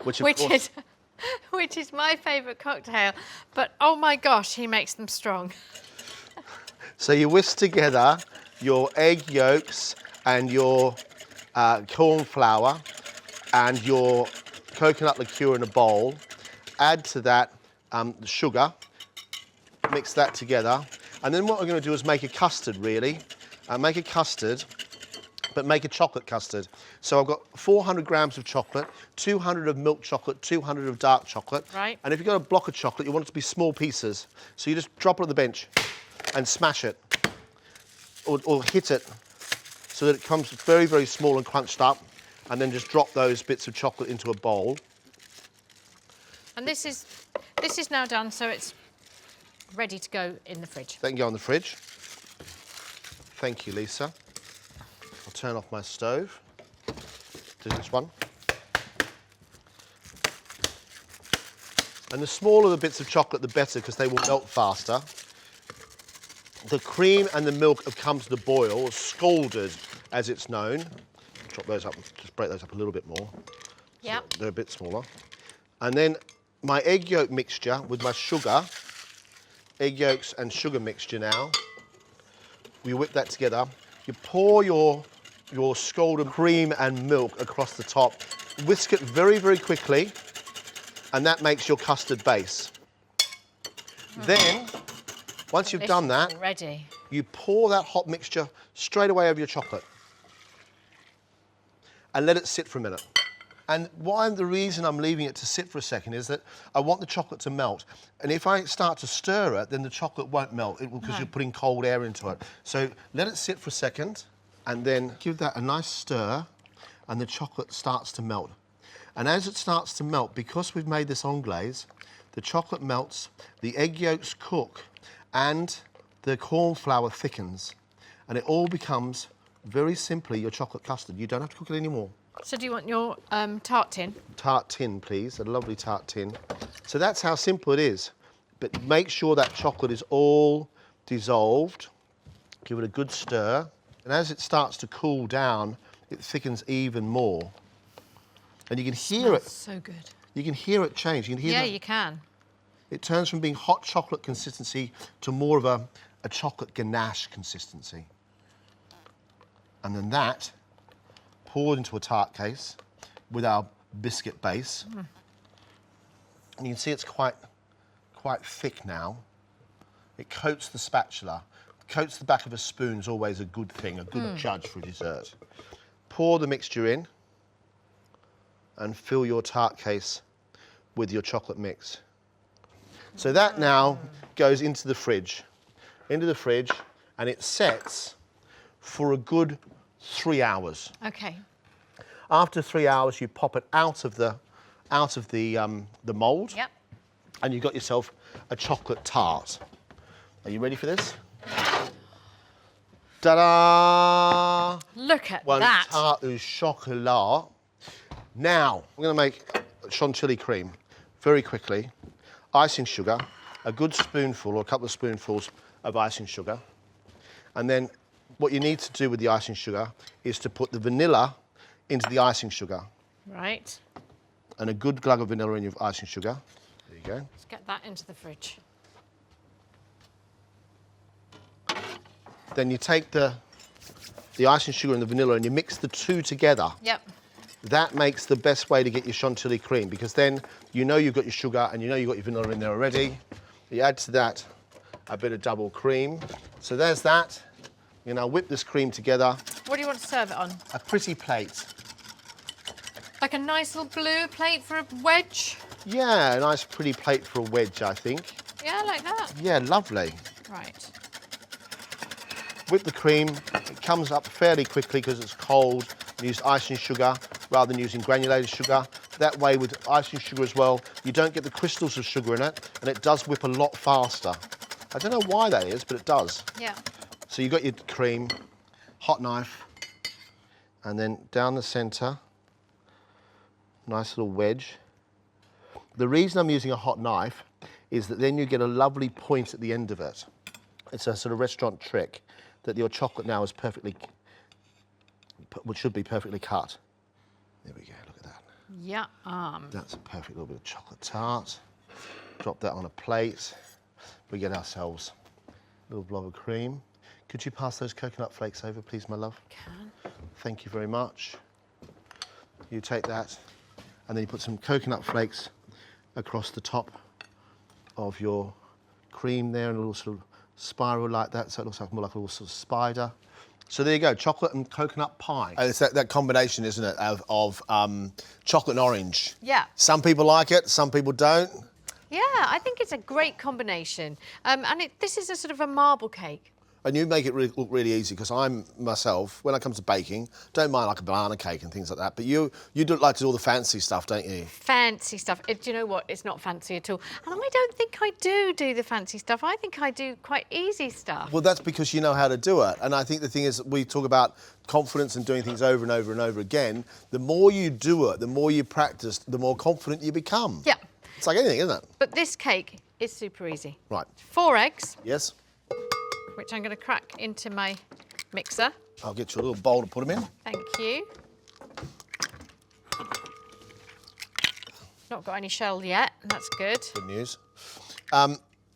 Which is my favourite cocktail, but oh my gosh, he makes them strong. So you whisk together your egg yolks and your corn flour and your coconut liqueur in a bowl. Add to that the sugar, mix that together. And then what we're going to do is make a custard, really. Make a custard, but make a chocolate custard. So I've got 400 grams of chocolate, 200 of milk chocolate, 200 of dark chocolate. Right. And if you've got a block of chocolate, you want it to be small pieces. So you just drop it on the bench and smash it. or hit it so that it comes very, very small and crunched up, and then just drop those bits of chocolate into a bowl. And this is now done, so it's ready to go in the fridge. They can go in the fridge. Thank you, Lisa. I'll turn off my stove. Do this one. And the smaller the bits of chocolate, the better, because they will melt faster. The cream and the milk have come to the boil, or scalded, as it's known. Chop those up, just break those up a little bit more. Yeah. So they're a bit smaller. And then my egg yolk mixture with my sugar, egg yolks and sugar mixture now. We whip that together. You pour your scalded cream and milk across the top. Whisk it very, very quickly, and that makes your custard base. Then, once you've done that, Ready. you pour that hot mixture straight away over your chocolate and let it sit for a minute. And the reason I'm leaving it to sit for a second is that I want the chocolate to melt. And if I start to stir it, then the chocolate won't melt because you're putting cold air into it. So let it sit for a second and then give that a nice stir and the chocolate starts to melt. And as it starts to melt, because we've made this anglaise, the chocolate melts, the egg yolks cook, and the corn flour thickens. And it all becomes, very simply, your chocolate custard. You don't have to cook it anymore. So do you want your tart tin? Tart tin, please, a lovely tart tin. So that's how simple it is. But make sure that chocolate is all dissolved. Give it a good stir. And as it starts to cool down, it thickens even more. And you can hear it. So good. You can hear it change. You can hear You can. It turns from being hot chocolate consistency to more of a chocolate ganache consistency. And then that poured into a tart case with our biscuit base. And you can see it's quite thick now. It coats the spatula. Coats the back of a spoon is always a good thing, a good judge for a dessert. Pour the mixture in and fill your tart case with your chocolate mix. So that now goes into the fridge. And it sets for a good 3 hours. Okay. After 3 hours, you pop it out of the mould. Yep. And you've got yourself a chocolate tart. Are you ready for this? Ta-da! Look at One that. tart au chocolat. Now, we're going to make chantilly cream very quickly. Icing sugar, a good spoonful or a couple of spoonfuls of icing sugar. And then what you need to do with the icing sugar is to put the vanilla into the icing sugar. Right. And a good glug of vanilla in your icing sugar. There you go. Let's get that into the fridge. Then you take the icing sugar and the vanilla and you mix the two together. Yep. That makes the best way to get your chantilly cream, because then you know you've got your sugar and you know you've got your vanilla in there already. You add to that a bit of double cream. So there's that. You now whip this cream together. What do you want to serve it on? A pretty plate. Like a nice little blue plate for a wedge? Yeah, a nice pretty plate for a wedge, I think. Yeah, like that. Yeah, lovely. Right. Whip the cream. It comes up fairly quickly because it's cold. You use icing sugar rather than using granulated sugar. That way, with icing sugar as well, you don't get the crystals of sugar in it, and it does whip a lot faster. I don't know why that is, but it does. Yeah. So you've got your cream, hot knife, and then down the centre, nice little wedge. The reason I'm using a hot knife is that then you get a lovely point at the end of it. It's a sort of restaurant trick that your chocolate now is perfectly, which should be perfectly cut. There we go, look at that. Yeah. That's a perfect little bit of chocolate tart. Drop that on a plate. We get ourselves a little blob of cream. Could you pass those coconut flakes over, please, my love? Can. Thank you very much. You take that, and then you put some coconut flakes across the top of your cream there, and a little sort of spiral like that, so it looks like more like a little sort of spider. So there you go, chocolate and coconut pie. It's that combination, isn't it, of chocolate and orange. Yeah. Some people like it, some people don't. Yeah, I think it's a great combination. And this is a sort of a marble cake. And you make it look really easy, because I'm, myself, when it comes to baking, don't mind like a banana cake and things like that, but you do like to do all the fancy stuff, don't you? Fancy stuff. Do you know what? It's not fancy at all. And I don't think I do the fancy stuff. I think I do quite easy stuff. Well, that's because you know how to do it. And I think the thing is, we talk about confidence and doing things over and over and over again. The more you do it, the more you practice, the more confident you become. Yeah. It's like anything, isn't it? But this cake is super easy. Right. 4 eggs, Yes. which I'm going to crack into my mixer. I'll get you a little bowl to put them in. Thank you. Not got any shell yet. That's good. Good news.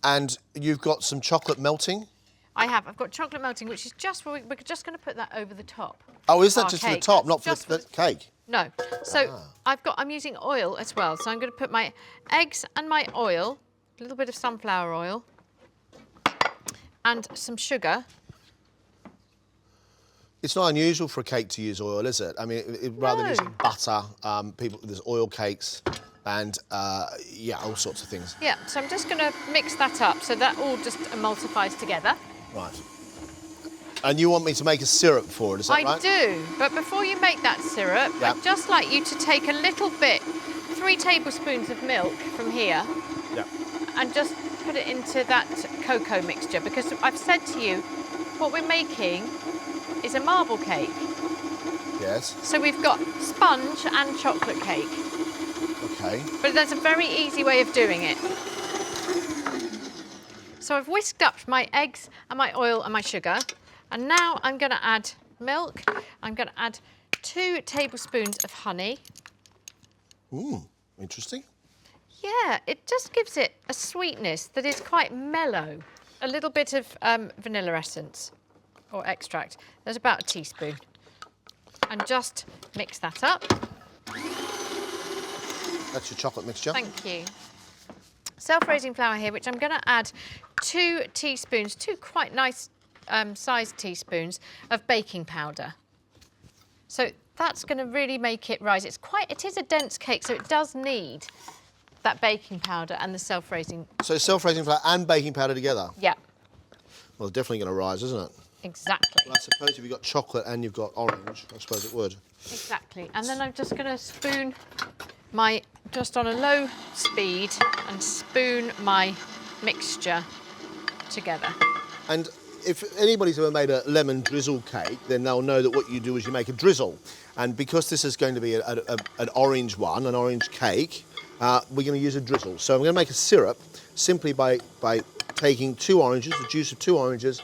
And you've got some chocolate melting. I have. I've got chocolate melting, which is just, we're just going to put that over the top. Oh, is that Our just for the cake. top, That's not for just the cake? No. So I'm using oil as well. So I'm going to put my eggs and my oil, a little bit of sunflower oil, and some sugar. It's not unusual for a cake to use oil, is it? I mean, rather than No. using butter, there's oil cakes and, yeah, all sorts of things. Yeah, so I'm just going to mix that up so that all just emulsifies together. Right. And you want me to make a syrup for it, is that I right? do, but before you make that syrup, Yeah. I'd just like you to take a little bit, 3 tablespoons of milk from here, Yeah. and just put it into that cocoa mixture, because I've said to you, what we're making is a marble cake. Yes. So we've got sponge and chocolate cake, Okay. but there's a very easy way of doing it. So I've whisked up my eggs and my oil and my sugar, and now I'm going to add milk. I'm going to add 2 tablespoons of honey. Interesting. Yeah, it just gives it a sweetness that is quite mellow. A little bit of vanilla essence or extract. There's about a teaspoon. And just mix that up. That's your chocolate mixture. Thank you. Self-raising flour here, which I'm going to add 2 teaspoons, 2 quite nice sized teaspoons of baking powder. So that's going to really make it rise. It is a dense cake, so it does need that baking powder and the self-raising. So self-raising flour and baking powder together? Yeah, Well, it's definitely going to rise, isn't it? exactly. Well, I suppose if you've got chocolate and you've got orange, I suppose it would. Exactly. And then I'm just going to spoon just on a low speed, and spoon my mixture together. And if anybody's ever made a lemon drizzle cake, then they'll know that what you do is you make a drizzle. And because this is going to be an orange one, an orange cake, we're going to use a drizzle. So I'm going to make a syrup simply by taking 2 oranges, the juice of 2 oranges,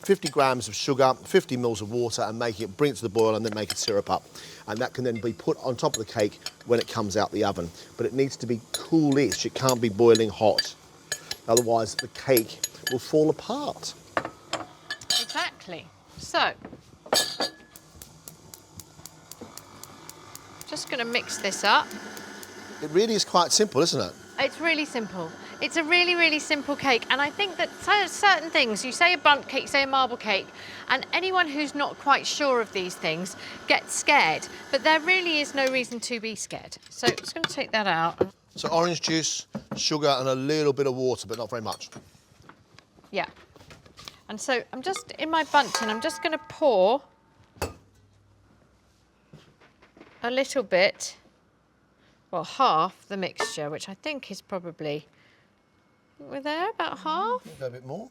50 grams of sugar, 50 mils of water, and bring it to the boil, and then make a syrup up. And that can then be put on top of the cake when it comes out the oven. But it needs to be coolish. It can't be boiling hot. Otherwise, the cake will fall apart. Exactly. So, just going to mix this up. It really is quite simple, isn't it? It's really simple. It's a really, really simple cake. And I think that certain things, you say a bundt cake, say a marble cake, and anyone who's not quite sure of these things gets scared. But there really is no reason to be scared. So I'm just going to take that out. So orange juice, sugar, and a little bit of water, but not very much. Yeah. And so I'm just, in my bundt tin, I'm just going to pour a little bit, well, half the mixture, which I think is probably, we're there, about half. Go a bit more.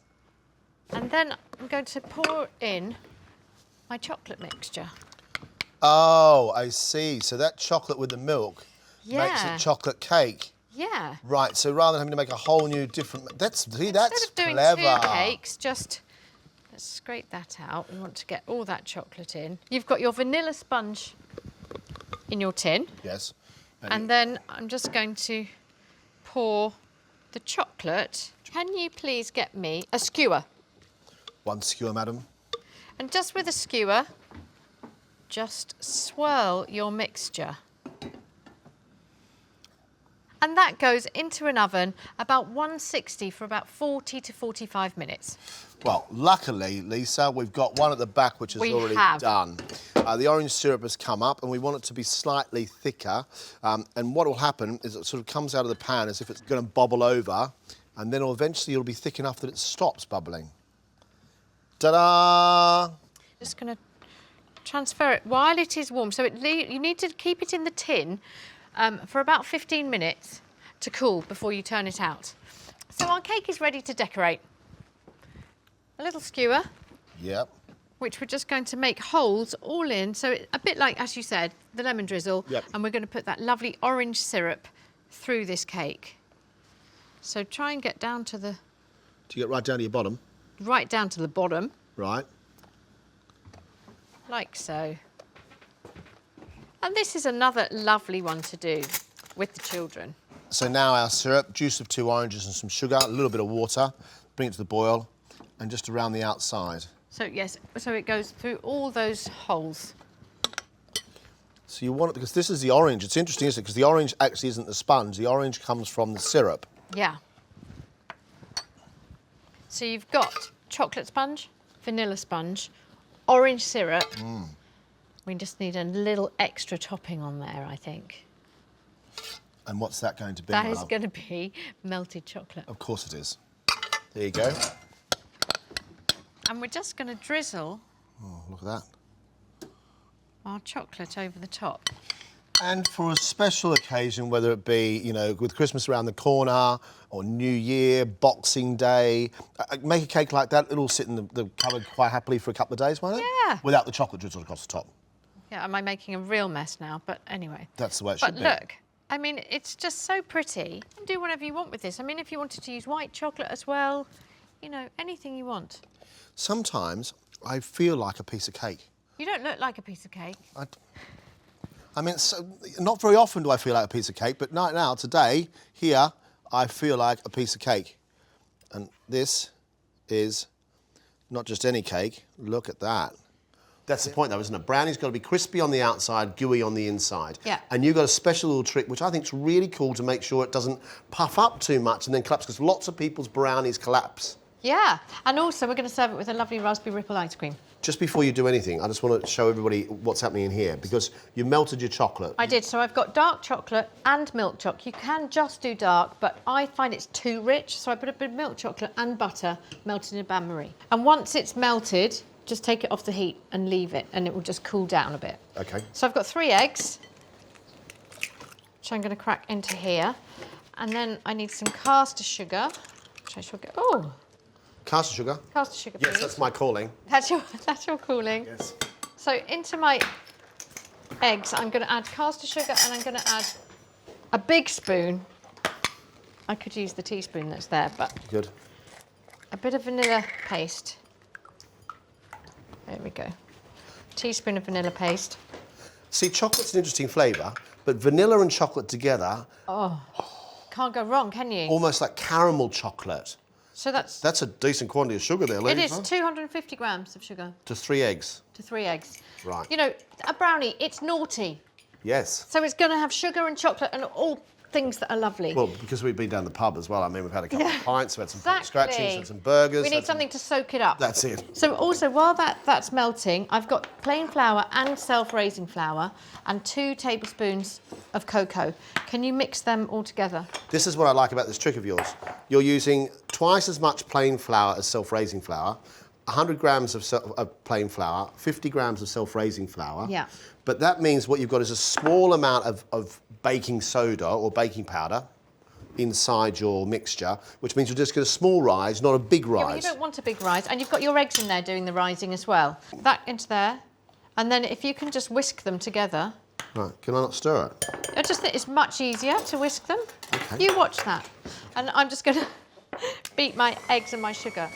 And then I'm going to pour in my chocolate mixture. Oh, I see. So that chocolate with the milk makes Yeah. it chocolate cake. Yeah. Right, so rather than having to make a whole new different... That's Instead of doing clever. 2 cakes, just let's scrape that out. We want to get all that chocolate in. You've got your vanilla sponge in your tin. Yes. And then I'm just going to pour the chocolate. Can you please get me a skewer? 1 skewer, madam. And just with a skewer, just swirl your mixture. And that goes into an oven about 160 for about 40 to 45 minutes. Well, luckily, Lisa, we've got one at the back which is We already have. done. The orange syrup has come up, and we want it to be slightly thicker. And what will happen is it sort of comes out of the pan as if it's going to bubble over, and then eventually it'll be thick enough that it stops bubbling. Ta-da! Just going to transfer it while it is warm. So you need to keep it in the tin for about 15 minutes to cool before you turn it out. So our cake is ready to decorate. A little skewer, Yep. which we're just going to make holes all in. So a bit like, as you said, the lemon drizzle. Yep. And we're going to put that lovely orange syrup through this cake. So try and get down to the, To get right down to your bottom. right down to the bottom, Right. like so. And this is another lovely one to do with the children. So now our syrup, juice of 2 oranges and some sugar, a little bit of water, bring it to the boil, and just around the outside. So yes, so it goes through all those holes. So you want it, because this is the orange. It's interesting, isn't it? Because the orange actually isn't the sponge. The orange comes from the syrup. Yeah. So you've got chocolate sponge, vanilla sponge, orange syrup. We just need a little extra topping on there, I think. And what's that going to be? That my is love? going to be melted chocolate. Of course it is. There you go. And we're just going to drizzle Oh, look at that. our chocolate over the top. And for a special occasion, whether it be, you know, with Christmas around the corner, or New Year, Boxing Day, make a cake like that. It'll sit in the cupboard quite happily for a couple of days, won't it? Yeah. Without the chocolate drizzle across the top. Yeah, am I making a real mess now? But anyway. That's the way it But should be. look, I mean, it's just so pretty. You can do whatever you want with this. I mean, if you wanted to use white chocolate as well, you know, anything you want. Sometimes I feel like a piece of cake. You don't look like a piece of cake. I mean, so, not very often do I feel like a piece of cake, but right now, today, here, I feel like a piece of cake. And this is not just any cake. Look at that. That's the point, though, isn't it? Brownie's got to be crispy on the outside, gooey on the inside. Yeah. And you've got a special little trick, which I think is really cool, to make sure it doesn't puff up too much and then collapse, because lots of people's brownies collapse. Yeah, and also we're going to serve it with a lovely raspberry ripple ice cream. Just before you do anything, I just want to show everybody what's happening in here, because you melted your chocolate. I did, so I've got dark chocolate and milk chocolate. You can just do dark, but I find it's too rich, so I put a bit of milk chocolate and butter melted in a bain-marie. And once it's melted, just take it off the heat and leave it, and it will just cool down a bit. Okay. So I've got 3 eggs, which I'm going to crack into here. And then I need some caster sugar, which I shall get... Oh, Caster sugar. caster sugar, please. Yes, that's my calling. That's your cooling. Yes. So into my eggs, I'm going to add caster sugar, and I'm going to add a big spoon. I could use the teaspoon that's there, but Good. a bit of vanilla paste. There we go. Teaspoon of vanilla paste. See, chocolate's an interesting flavour, but vanilla and chocolate together, Can't go wrong, can you? almost like caramel chocolate. So that's That's a decent quantity of sugar there, it ladies. is 250 grams of sugar To 3 eggs. to 3 eggs. Right. You know, a brownie, it's naughty. Yes. So it's going to have sugar and chocolate and all things that are lovely. Well, because we've been down the pub as well. I mean, we've had a couple of pints, we've had some pork Exactly. scratchings, had some burgers. We need had some- something to soak it up. That's it. So also, while that's melting, I've got plain flour and self-raising flour and 2 tablespoons of cocoa. Can you mix them all together? This is what I like about this trick of yours. You're using twice as much plain flour as self-raising flour, 100 grams of plain flour, 50 grams of self-raising flour. Yeah. But that means what you've got is a small amount of baking soda or baking powder inside your mixture, which means you'll just get a small rise, not a big rise. Yeah, well, you don't want a big rise, and you've got your eggs in there doing the rising as well. That into there, and then if you can just whisk them together. Right, can I not stir it? I just think it's much easier to whisk them. Okay. You watch that. And I'm just going to beat my eggs and my sugar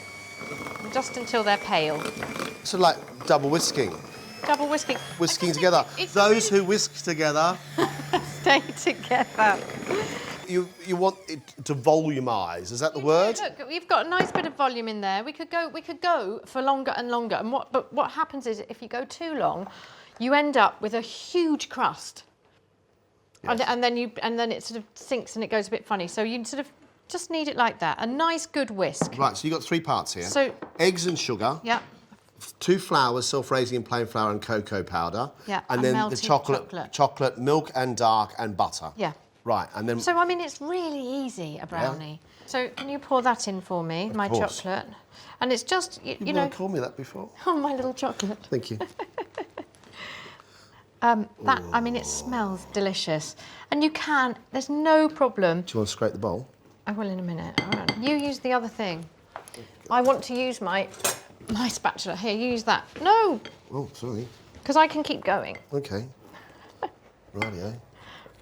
just until they're pale. So like double whisking. Double whisking. Whisking together. It's Those who whisk together, stay together. you want it to volumise. Is that the word? Look, we've got a nice bit of volume in there. We could go for longer and longer. And what happens is if you go too long, you end up with a huge crust. Yes. And then it sort of sinks and it goes a bit funny. So you sort of just need it like that. A nice good whisk. Right, so you've got 3 parts here. So- eggs and sugar. Yeah. 2 flours, self-raising and plain flour and cocoa powder. Yeah, And and then the melted chocolate, milk and dark and butter. Yeah. Right, and then... So, I mean, it's really easy, a brownie. So, can you pour that in for me, my course. chocolate? And it's just, you You've know... never called me that before. Oh, my little chocolate. Thank you. I mean, it smells delicious. And you can, there's no problem. Do you want to scrape the bowl? I will in a minute. All right. You use the other thing. I want to use my spatula. Here, you use that. No, Oh, sorry. because I can keep going. Okay. Rightio.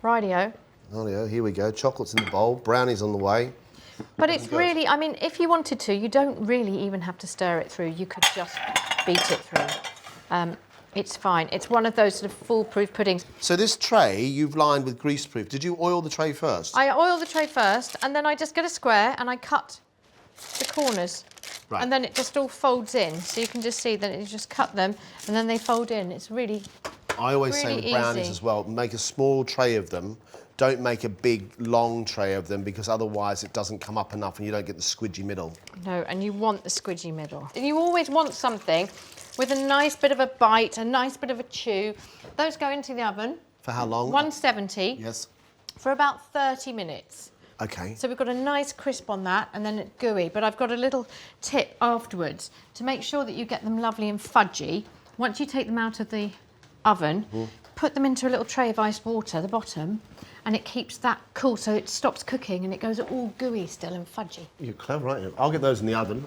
Rightio. Rightio, here we go. Chocolate's in the bowl, brownies on the way. But it's really, I mean, if you wanted to, you don't really even have to stir it through. You could just beat it through. It's fine. It's one of those sort of foolproof puddings. So this tray you've lined with greaseproof. Did you oil the tray first? I oil the tray first, and then I just get a square and I cut the corners. Right. And then it just all folds in. So you can just see that you just cut them and then they fold in. It's really, I always say really with brownies easy. as well, make a small tray of them. Don't make a big, long tray of them because otherwise it doesn't come up enough and you don't get the squidgy middle. no, and you want the squidgy middle. And you always want something with a nice bit of a bite, a nice bit of a chew. Those go into the oven. For how long? 170 Yes. for about 30 minutes. Okay. So we've got a nice crisp on that and then it's gooey. But I've got a little tip afterwards to make sure that you get them lovely and fudgy. Once you take them out of the oven, put them into a little tray of iced water, the bottom, and it keeps that cool so it stops cooking and it goes all gooey still and fudgy. You're clever, aren't you? I'll get those in the oven.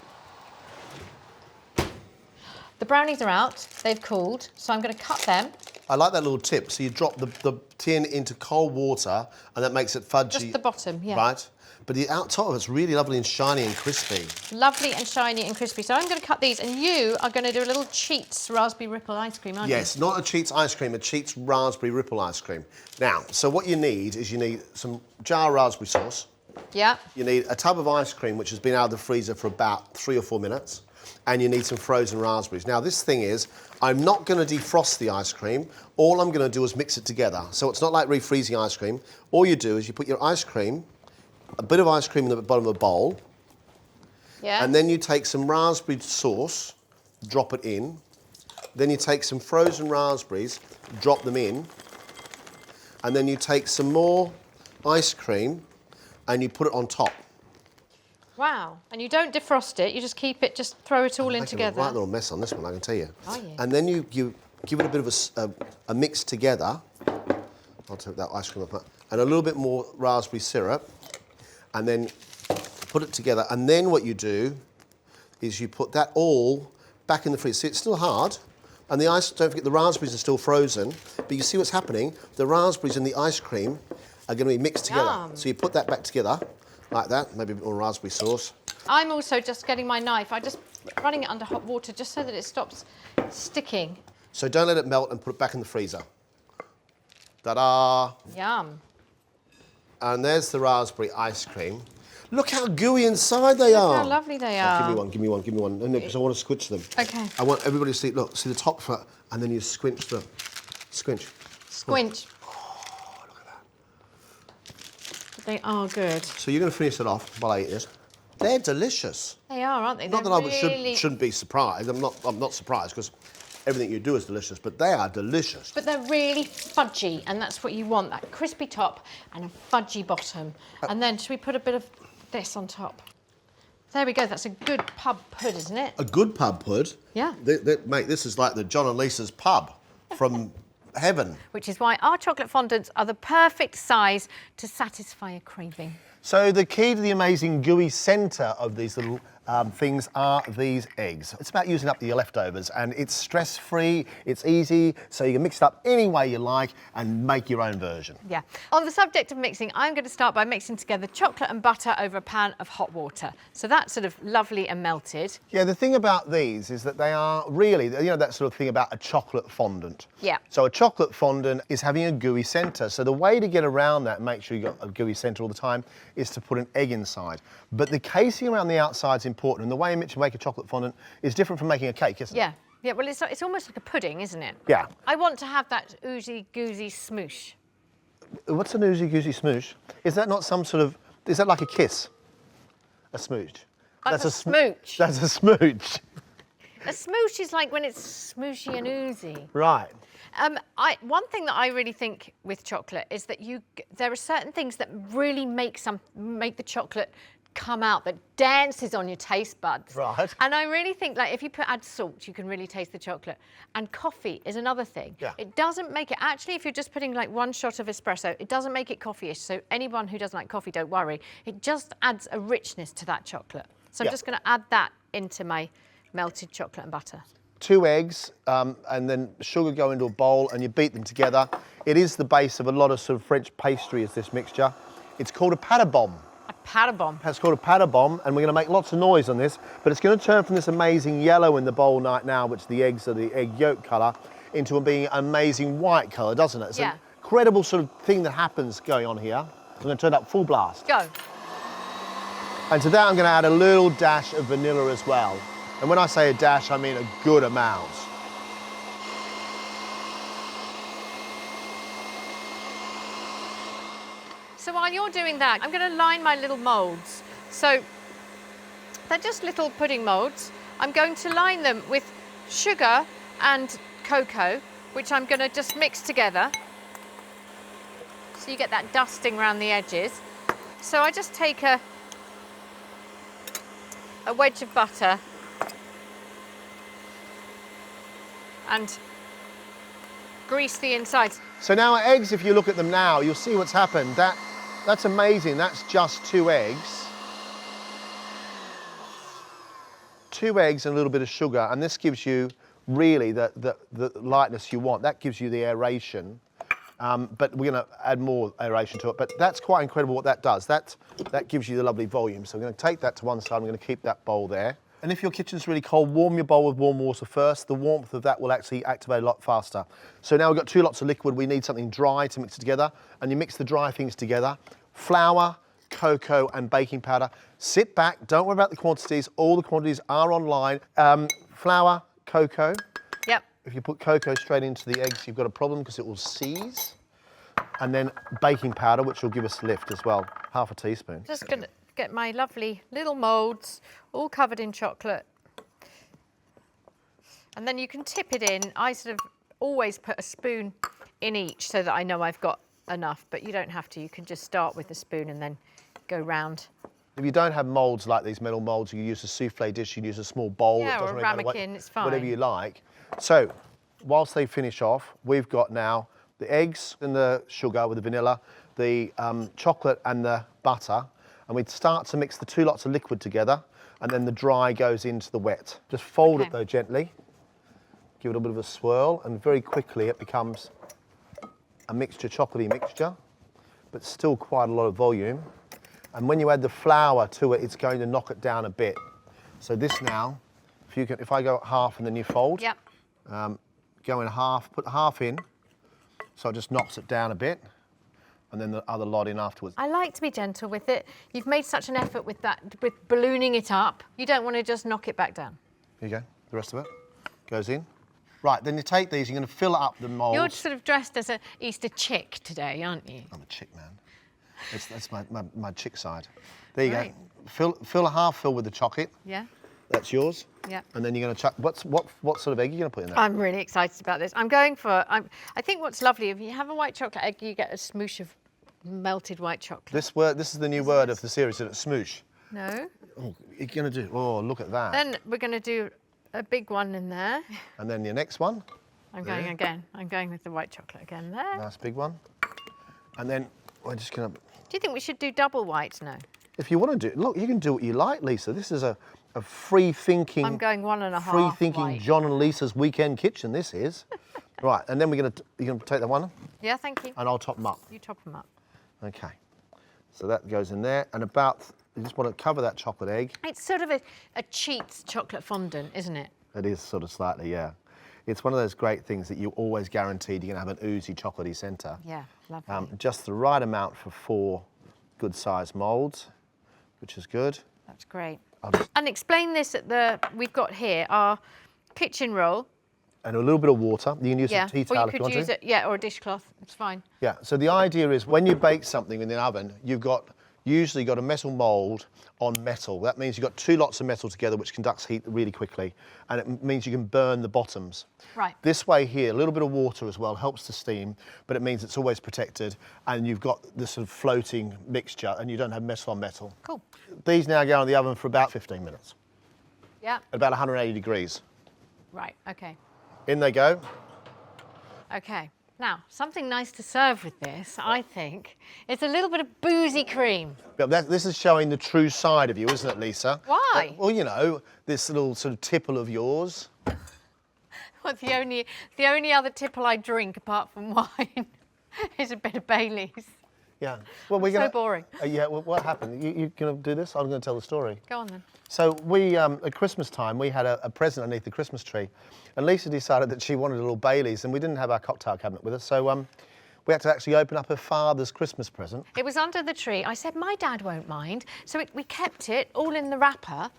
The brownies are out, they've cooled, so I'm going to cut them. I like that little tip. So you drop the tin into cold water and that makes it fudgy. Just the bottom, yeah. Right? But the out top of it's really lovely and shiny and crispy. Lovely and shiny and crispy. So I'm going to cut these and you are going to do a little Cheats raspberry ripple ice cream, aren't Yes, not a Cheats ice cream, a Cheats raspberry ripple ice cream. Now, so what you need is you need some jar raspberry sauce. you? Yeah. You need a tub of ice cream, which has been out of the freezer for about 3 or 4 minutes. And you need some frozen raspberries. Now, this thing is, I'm not going to defrost the ice cream. All I'm going to do is mix it together. So it's not like refreezing ice cream. All you do is you put your ice cream, a bit of ice cream in the bottom of a bowl, Yeah. and then you take some raspberry sauce, drop it in. Then you take some frozen raspberries, drop them in. And then you take some more ice cream and you put it on top. Wow. And you don't defrost it, you just keep it, just throw it all in Making together. a right little mess on this one, I can tell you. Are you? And then you give it a bit of a mix together. I'll take that ice cream off that. And a little bit more raspberry syrup. And then put it together. And then what you do is you put that all back in the freezer. See, it's still hard. And the ice, don't forget, the raspberries are still frozen. But you see what's happening? The raspberries and the ice cream are going to be mixed together. Yum. So you put that back together, like that. Maybe a bit more raspberry sauce. I'm also just getting my knife, I'm just running it under hot water just so that it stops sticking. So don't let it melt and put it back in the freezer. Ta-da! Yum. And there's the raspberry ice cream. Look how gooey inside they Look are. how lovely they Oh, are. give me one, give me one, give me one. No, because I want to squinch them. Okay. I want everybody to see, look, see the top foot, and then you squinch them. Squinch. Squinch. Oh, look at that. They are good. So you're going to finish it off while I eat this. They're delicious. They are, aren't they? Not They're that I really... shouldn't be surprised. I'm not surprised because everything you do is delicious, but they are delicious. But they're really fudgy, and that's what you want, that crispy top and a fudgy bottom. And then, should we put a bit of this on top? There we go, that's a good pub pud, isn't it? A good pub pud. Yeah. Mate, this is like the John and Lisa's pub from heaven. Which is why our chocolate fondants are the perfect size to satisfy a craving. So the key to the amazing gooey centre of these little things are these eggs. It's about using up your leftovers, and it's stress-free, it's easy, so you can mix it up any way you like and make your own version. Yeah. On the subject of mixing, I'm going to start by mixing together chocolate and butter over a pan of hot water. So that's sort of lovely and melted. Yeah, the thing about these is that they are really, you know, that sort of thing about a chocolate fondant. Yeah. So a chocolate fondant is having a gooey centre. So the way to get around that and make sure you've got a gooey centre all the time is to put an egg inside. But the casing around the outside is important, and the way in which you make a chocolate fondant is different from making a cake, isn't it? Yeah. Yeah, well, it's almost like a pudding, isn't it? Yeah. I want to have that oozy-goozy smoosh. What's an oozy-goozy smoosh? Is that not some sort of, is that like a kiss? A smooch? That's a smooch. That's a smooch. A smoosh is like when it's smooshy and oozy. Right. One thing that I really think with chocolate is that there are certain things that really make the chocolate come out, that dances on your taste buds. Right. And I really think, like, if you add salt, you can really taste the chocolate. And coffee is another thing. Yeah. It doesn't make it, actually, if you're just putting like 1 shot of espresso, it doesn't make it coffee-ish. So anyone who doesn't like coffee, don't worry. It just adds a richness to that chocolate. So I'm just going to add that into my melted chocolate and butter. 2 eggs, and then sugar go into a bowl, and you beat them together. It is the base of a lot of sort of French pastry, is this mixture. It's called a pat bomb. A pat bomb. It's called a pat bomb, and we're going to make lots of noise on this, but it's going to turn from this amazing yellow in the bowl right now, which the eggs are the egg yolk colour, into being an amazing white colour, doesn't it? It's an incredible sort of thing that happens going on here. I'm going to turn up full blast. Go. And to that, I'm going to add a little dash of vanilla as well. And when I say a dash, I mean a good amount. So while you're doing that, I'm going to line my little moulds. So they're just little pudding moulds. I'm going to line them with sugar and cocoa, which I'm going to just mix together. So you get that dusting around the edges. So I just take a wedge of butter and grease the insides. So now our eggs, if you look at them now, you'll see what's happened. That's amazing. That's just 2 eggs. 2 eggs and a little bit of sugar, and this gives you really the lightness you want. That gives you the aeration, but we're going to add more aeration to it. But that's quite incredible what that does. That gives you the lovely volume. So I'm going to take that to one side. I'm going to keep that bowl there. And if your kitchen's really cold, warm your bowl with warm water first. The warmth of that will actually activate a lot faster. So now we've got 2 lots of liquid. We need something dry to mix it together. And you mix the dry things together. Flour, cocoa, and baking powder. Sit back, don't worry about the quantities. All the quantities are online. Flour, cocoa. Yep. If you put cocoa straight into the eggs, you've got a problem because it will seize. And then baking powder, which will give us lift as well. Half a teaspoon. Just going to get my lovely little moulds all covered in chocolate. And then you can tip it in. I sort of always put a spoon in each so that I know I've got enough, but you don't have to. You can just start with the spoon and then go round. If you don't have moulds like these metal moulds, you can use a souffle dish, you can use a small bowl. Yeah, that or doesn't a really matter ramekin, it's fine. Whatever you like. So, whilst they finish off, we've got now the eggs and the sugar with the vanilla, the chocolate and the butter, and we'd start to mix the 2 lots of liquid together, and then the dry goes into the wet. Just fold it though gently, give it a bit of a swirl, and very quickly it becomes a mixture, chocolatey mixture, but still quite a lot of volume. And when you add the flour to it, it's going to knock it down a bit. So this now, if I go half and then you fold, Yep. go in half, put half in, so it just knocks it down a bit, and then the other lot in afterwards. I like to be gentle with it. You've made such an effort with ballooning it up. You don't want to just knock it back down. There you go, the rest of it goes in. Right, then you take these, you're going to fill up the moulds. You're sort of dressed as an Easter chick today, aren't you? I'm a chick man. That's my chick side. There you go. Fill a half fill with the chocolate. Yeah. That's yours. Yeah. And then you're going to chuck. What sort of egg are you going to put in there? I'm really excited about this. I'm going for. I think what's lovely, if you have a white chocolate egg, you get a smoosh of melted white chocolate. This is the new word of the series, isn't it? Smoosh. No. Oh, you're going to do. Oh, look at that. Then we're going to do a big one in there. And then your next one. I'm going again. I'm going with the white chocolate again there. Nice big one. And then we're just going to. Do you think we should do double white now? If you want to do, look, you can do what you like, Lisa. This is a free thinking. I'm going 1.5 free thinking white. John and Lisa's weekend kitchen. This is. Right, and then you're gonna take that one. Yeah, thank you. And I'll top them up. You top them up. Okay. So that goes in there, and you just want to cover that chocolate egg. It's sort of a cheat chocolate fondant, isn't it? It is sort of slightly, yeah. It's one of those great things that you always guaranteed you're going to have an oozy chocolatey centre. Yeah, lovely. Just the right amount for 4 good-sized moulds, which is good. That's great. I'll just- And explain this we've got here, our kitchen roll. And a little bit of water. You can use a tea or towel you if you could want use to. it, yeah, or a dishcloth. It's fine. Yeah, so the idea is when you bake something in the oven, you've got usually got a metal mould on metal. That means you've got two lots of metal together which conducts heat really quickly, and it means you can burn the bottoms. Right. This way here, a little bit of water as well helps the steam, but it means it's always protected, and you've got this sort of floating mixture, and you don't have metal on metal. Cool. These now go in the oven for about 15 minutes, Yeah. at about 180 degrees. Right. Okay. In they go. Okay. Now, something nice to serve with this, I think, is a little bit of boozy cream. But this is showing the true side of you, isn't it, Lisa? Why? Well, you know, this little sort of tipple of yours. Well, the only other tipple I drink apart from wine is a bit of Baileys. Yeah. Well, we're So gonna. boring. Yeah. Well, what happened? You gonna do this? I'm gonna tell the story. Go on then. So we, at Christmas time, we had a present underneath the Christmas tree, and Lisa decided that she wanted a little Baileys, and we didn't have our cocktail cabinet with us, so we had to actually open up her father's Christmas present. It was under the tree. I said, my dad won't mind. So we kept it all in the wrapper,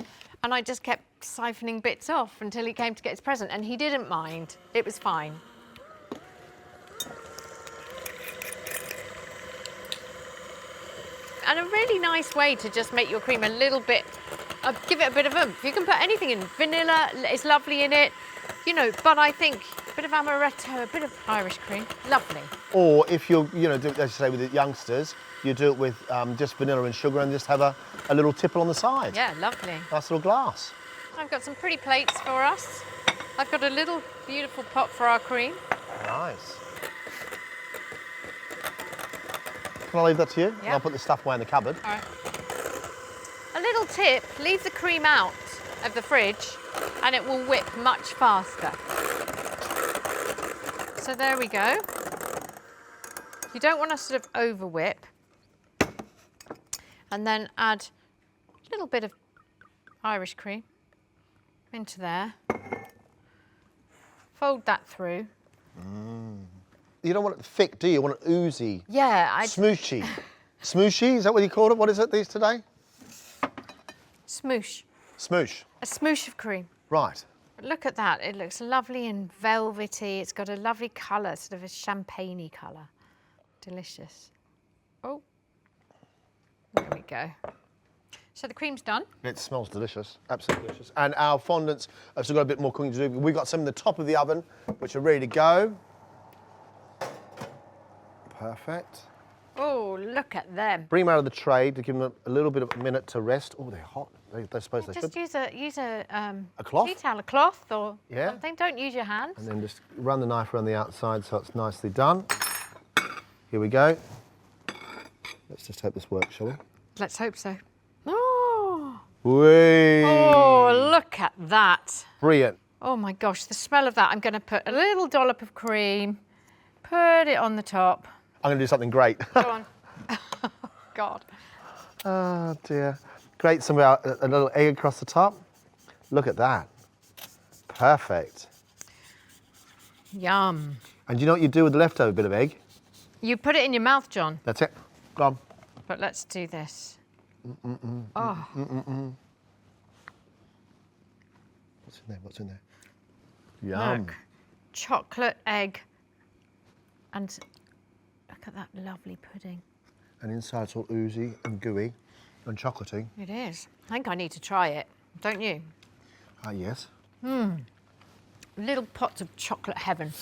and I just kept siphoning bits off until he came to get his present, and he didn't mind. It was fine. And a really nice way to just make your cream a little bit, give it a bit of oomph. You can put anything in. Vanilla is lovely in it, you know, but I think a bit of amaretto, a bit of Irish cream, lovely. Or if you're, you know, as you say with the youngsters, you do it with just vanilla and sugar and just have a little tipple on the side. Yeah, lovely. Nice little glass. I've got some pretty plates for us. I've got a little beautiful pot for our cream. Nice. Can I leave that to you? Yeah. I'll put the stuff away in the cupboard. All right. A little tip, leave the cream out of the fridge and it will whip much faster. So there we go. You don't want to sort of over whip. And then add a little bit of Irish cream into there. Fold that through. You don't want it thick, do you? You want it oozy. Yeah, Smooshy. Smooshy, is that what you call it? What is it these today? smoosh. Smoosh. A smoosh of cream. Right. But look at that, it looks lovely and velvety. It's got a lovely colour, sort of a champagne-y colour. Delicious. Oh, there we go. So the cream's done. It smells delicious, absolutely delicious. And our fondants have still got a bit more cooking to do. We've got some in the top of the oven, which are ready to go. Perfect. Oh, look at them. Bring them out of the tray to give them a little bit of a minute to rest. Oh, they're hot. They're supposed to. Just use a cloth? tea towel, a cloth or Yeah. something. Don't use your hands. And then just run the knife around the outside so it's nicely done. Here we go. Let's just hope this works, shall we? Let's hope so. Oh, Whee! oh, look at that. Brilliant. Oh my gosh, the smell of that. I'm going to put a little dollop of cream, put it on the top. I'm going to do something great. Go on. Oh, God. Oh, dear. Grate some a little egg across the top. Look at that. Perfect. Yum. And do you know what you do with the leftover bit of egg? You put it in your mouth, John. That's it. Go on. But let's do this. Oh, What's in there? What's in there? Yum. look. Chocolate, egg, and look at that lovely pudding. And inside it's all oozy and gooey and chocolatey. It is. I think I need to try it, don't you? Ah, yes. Little pots of chocolate heaven.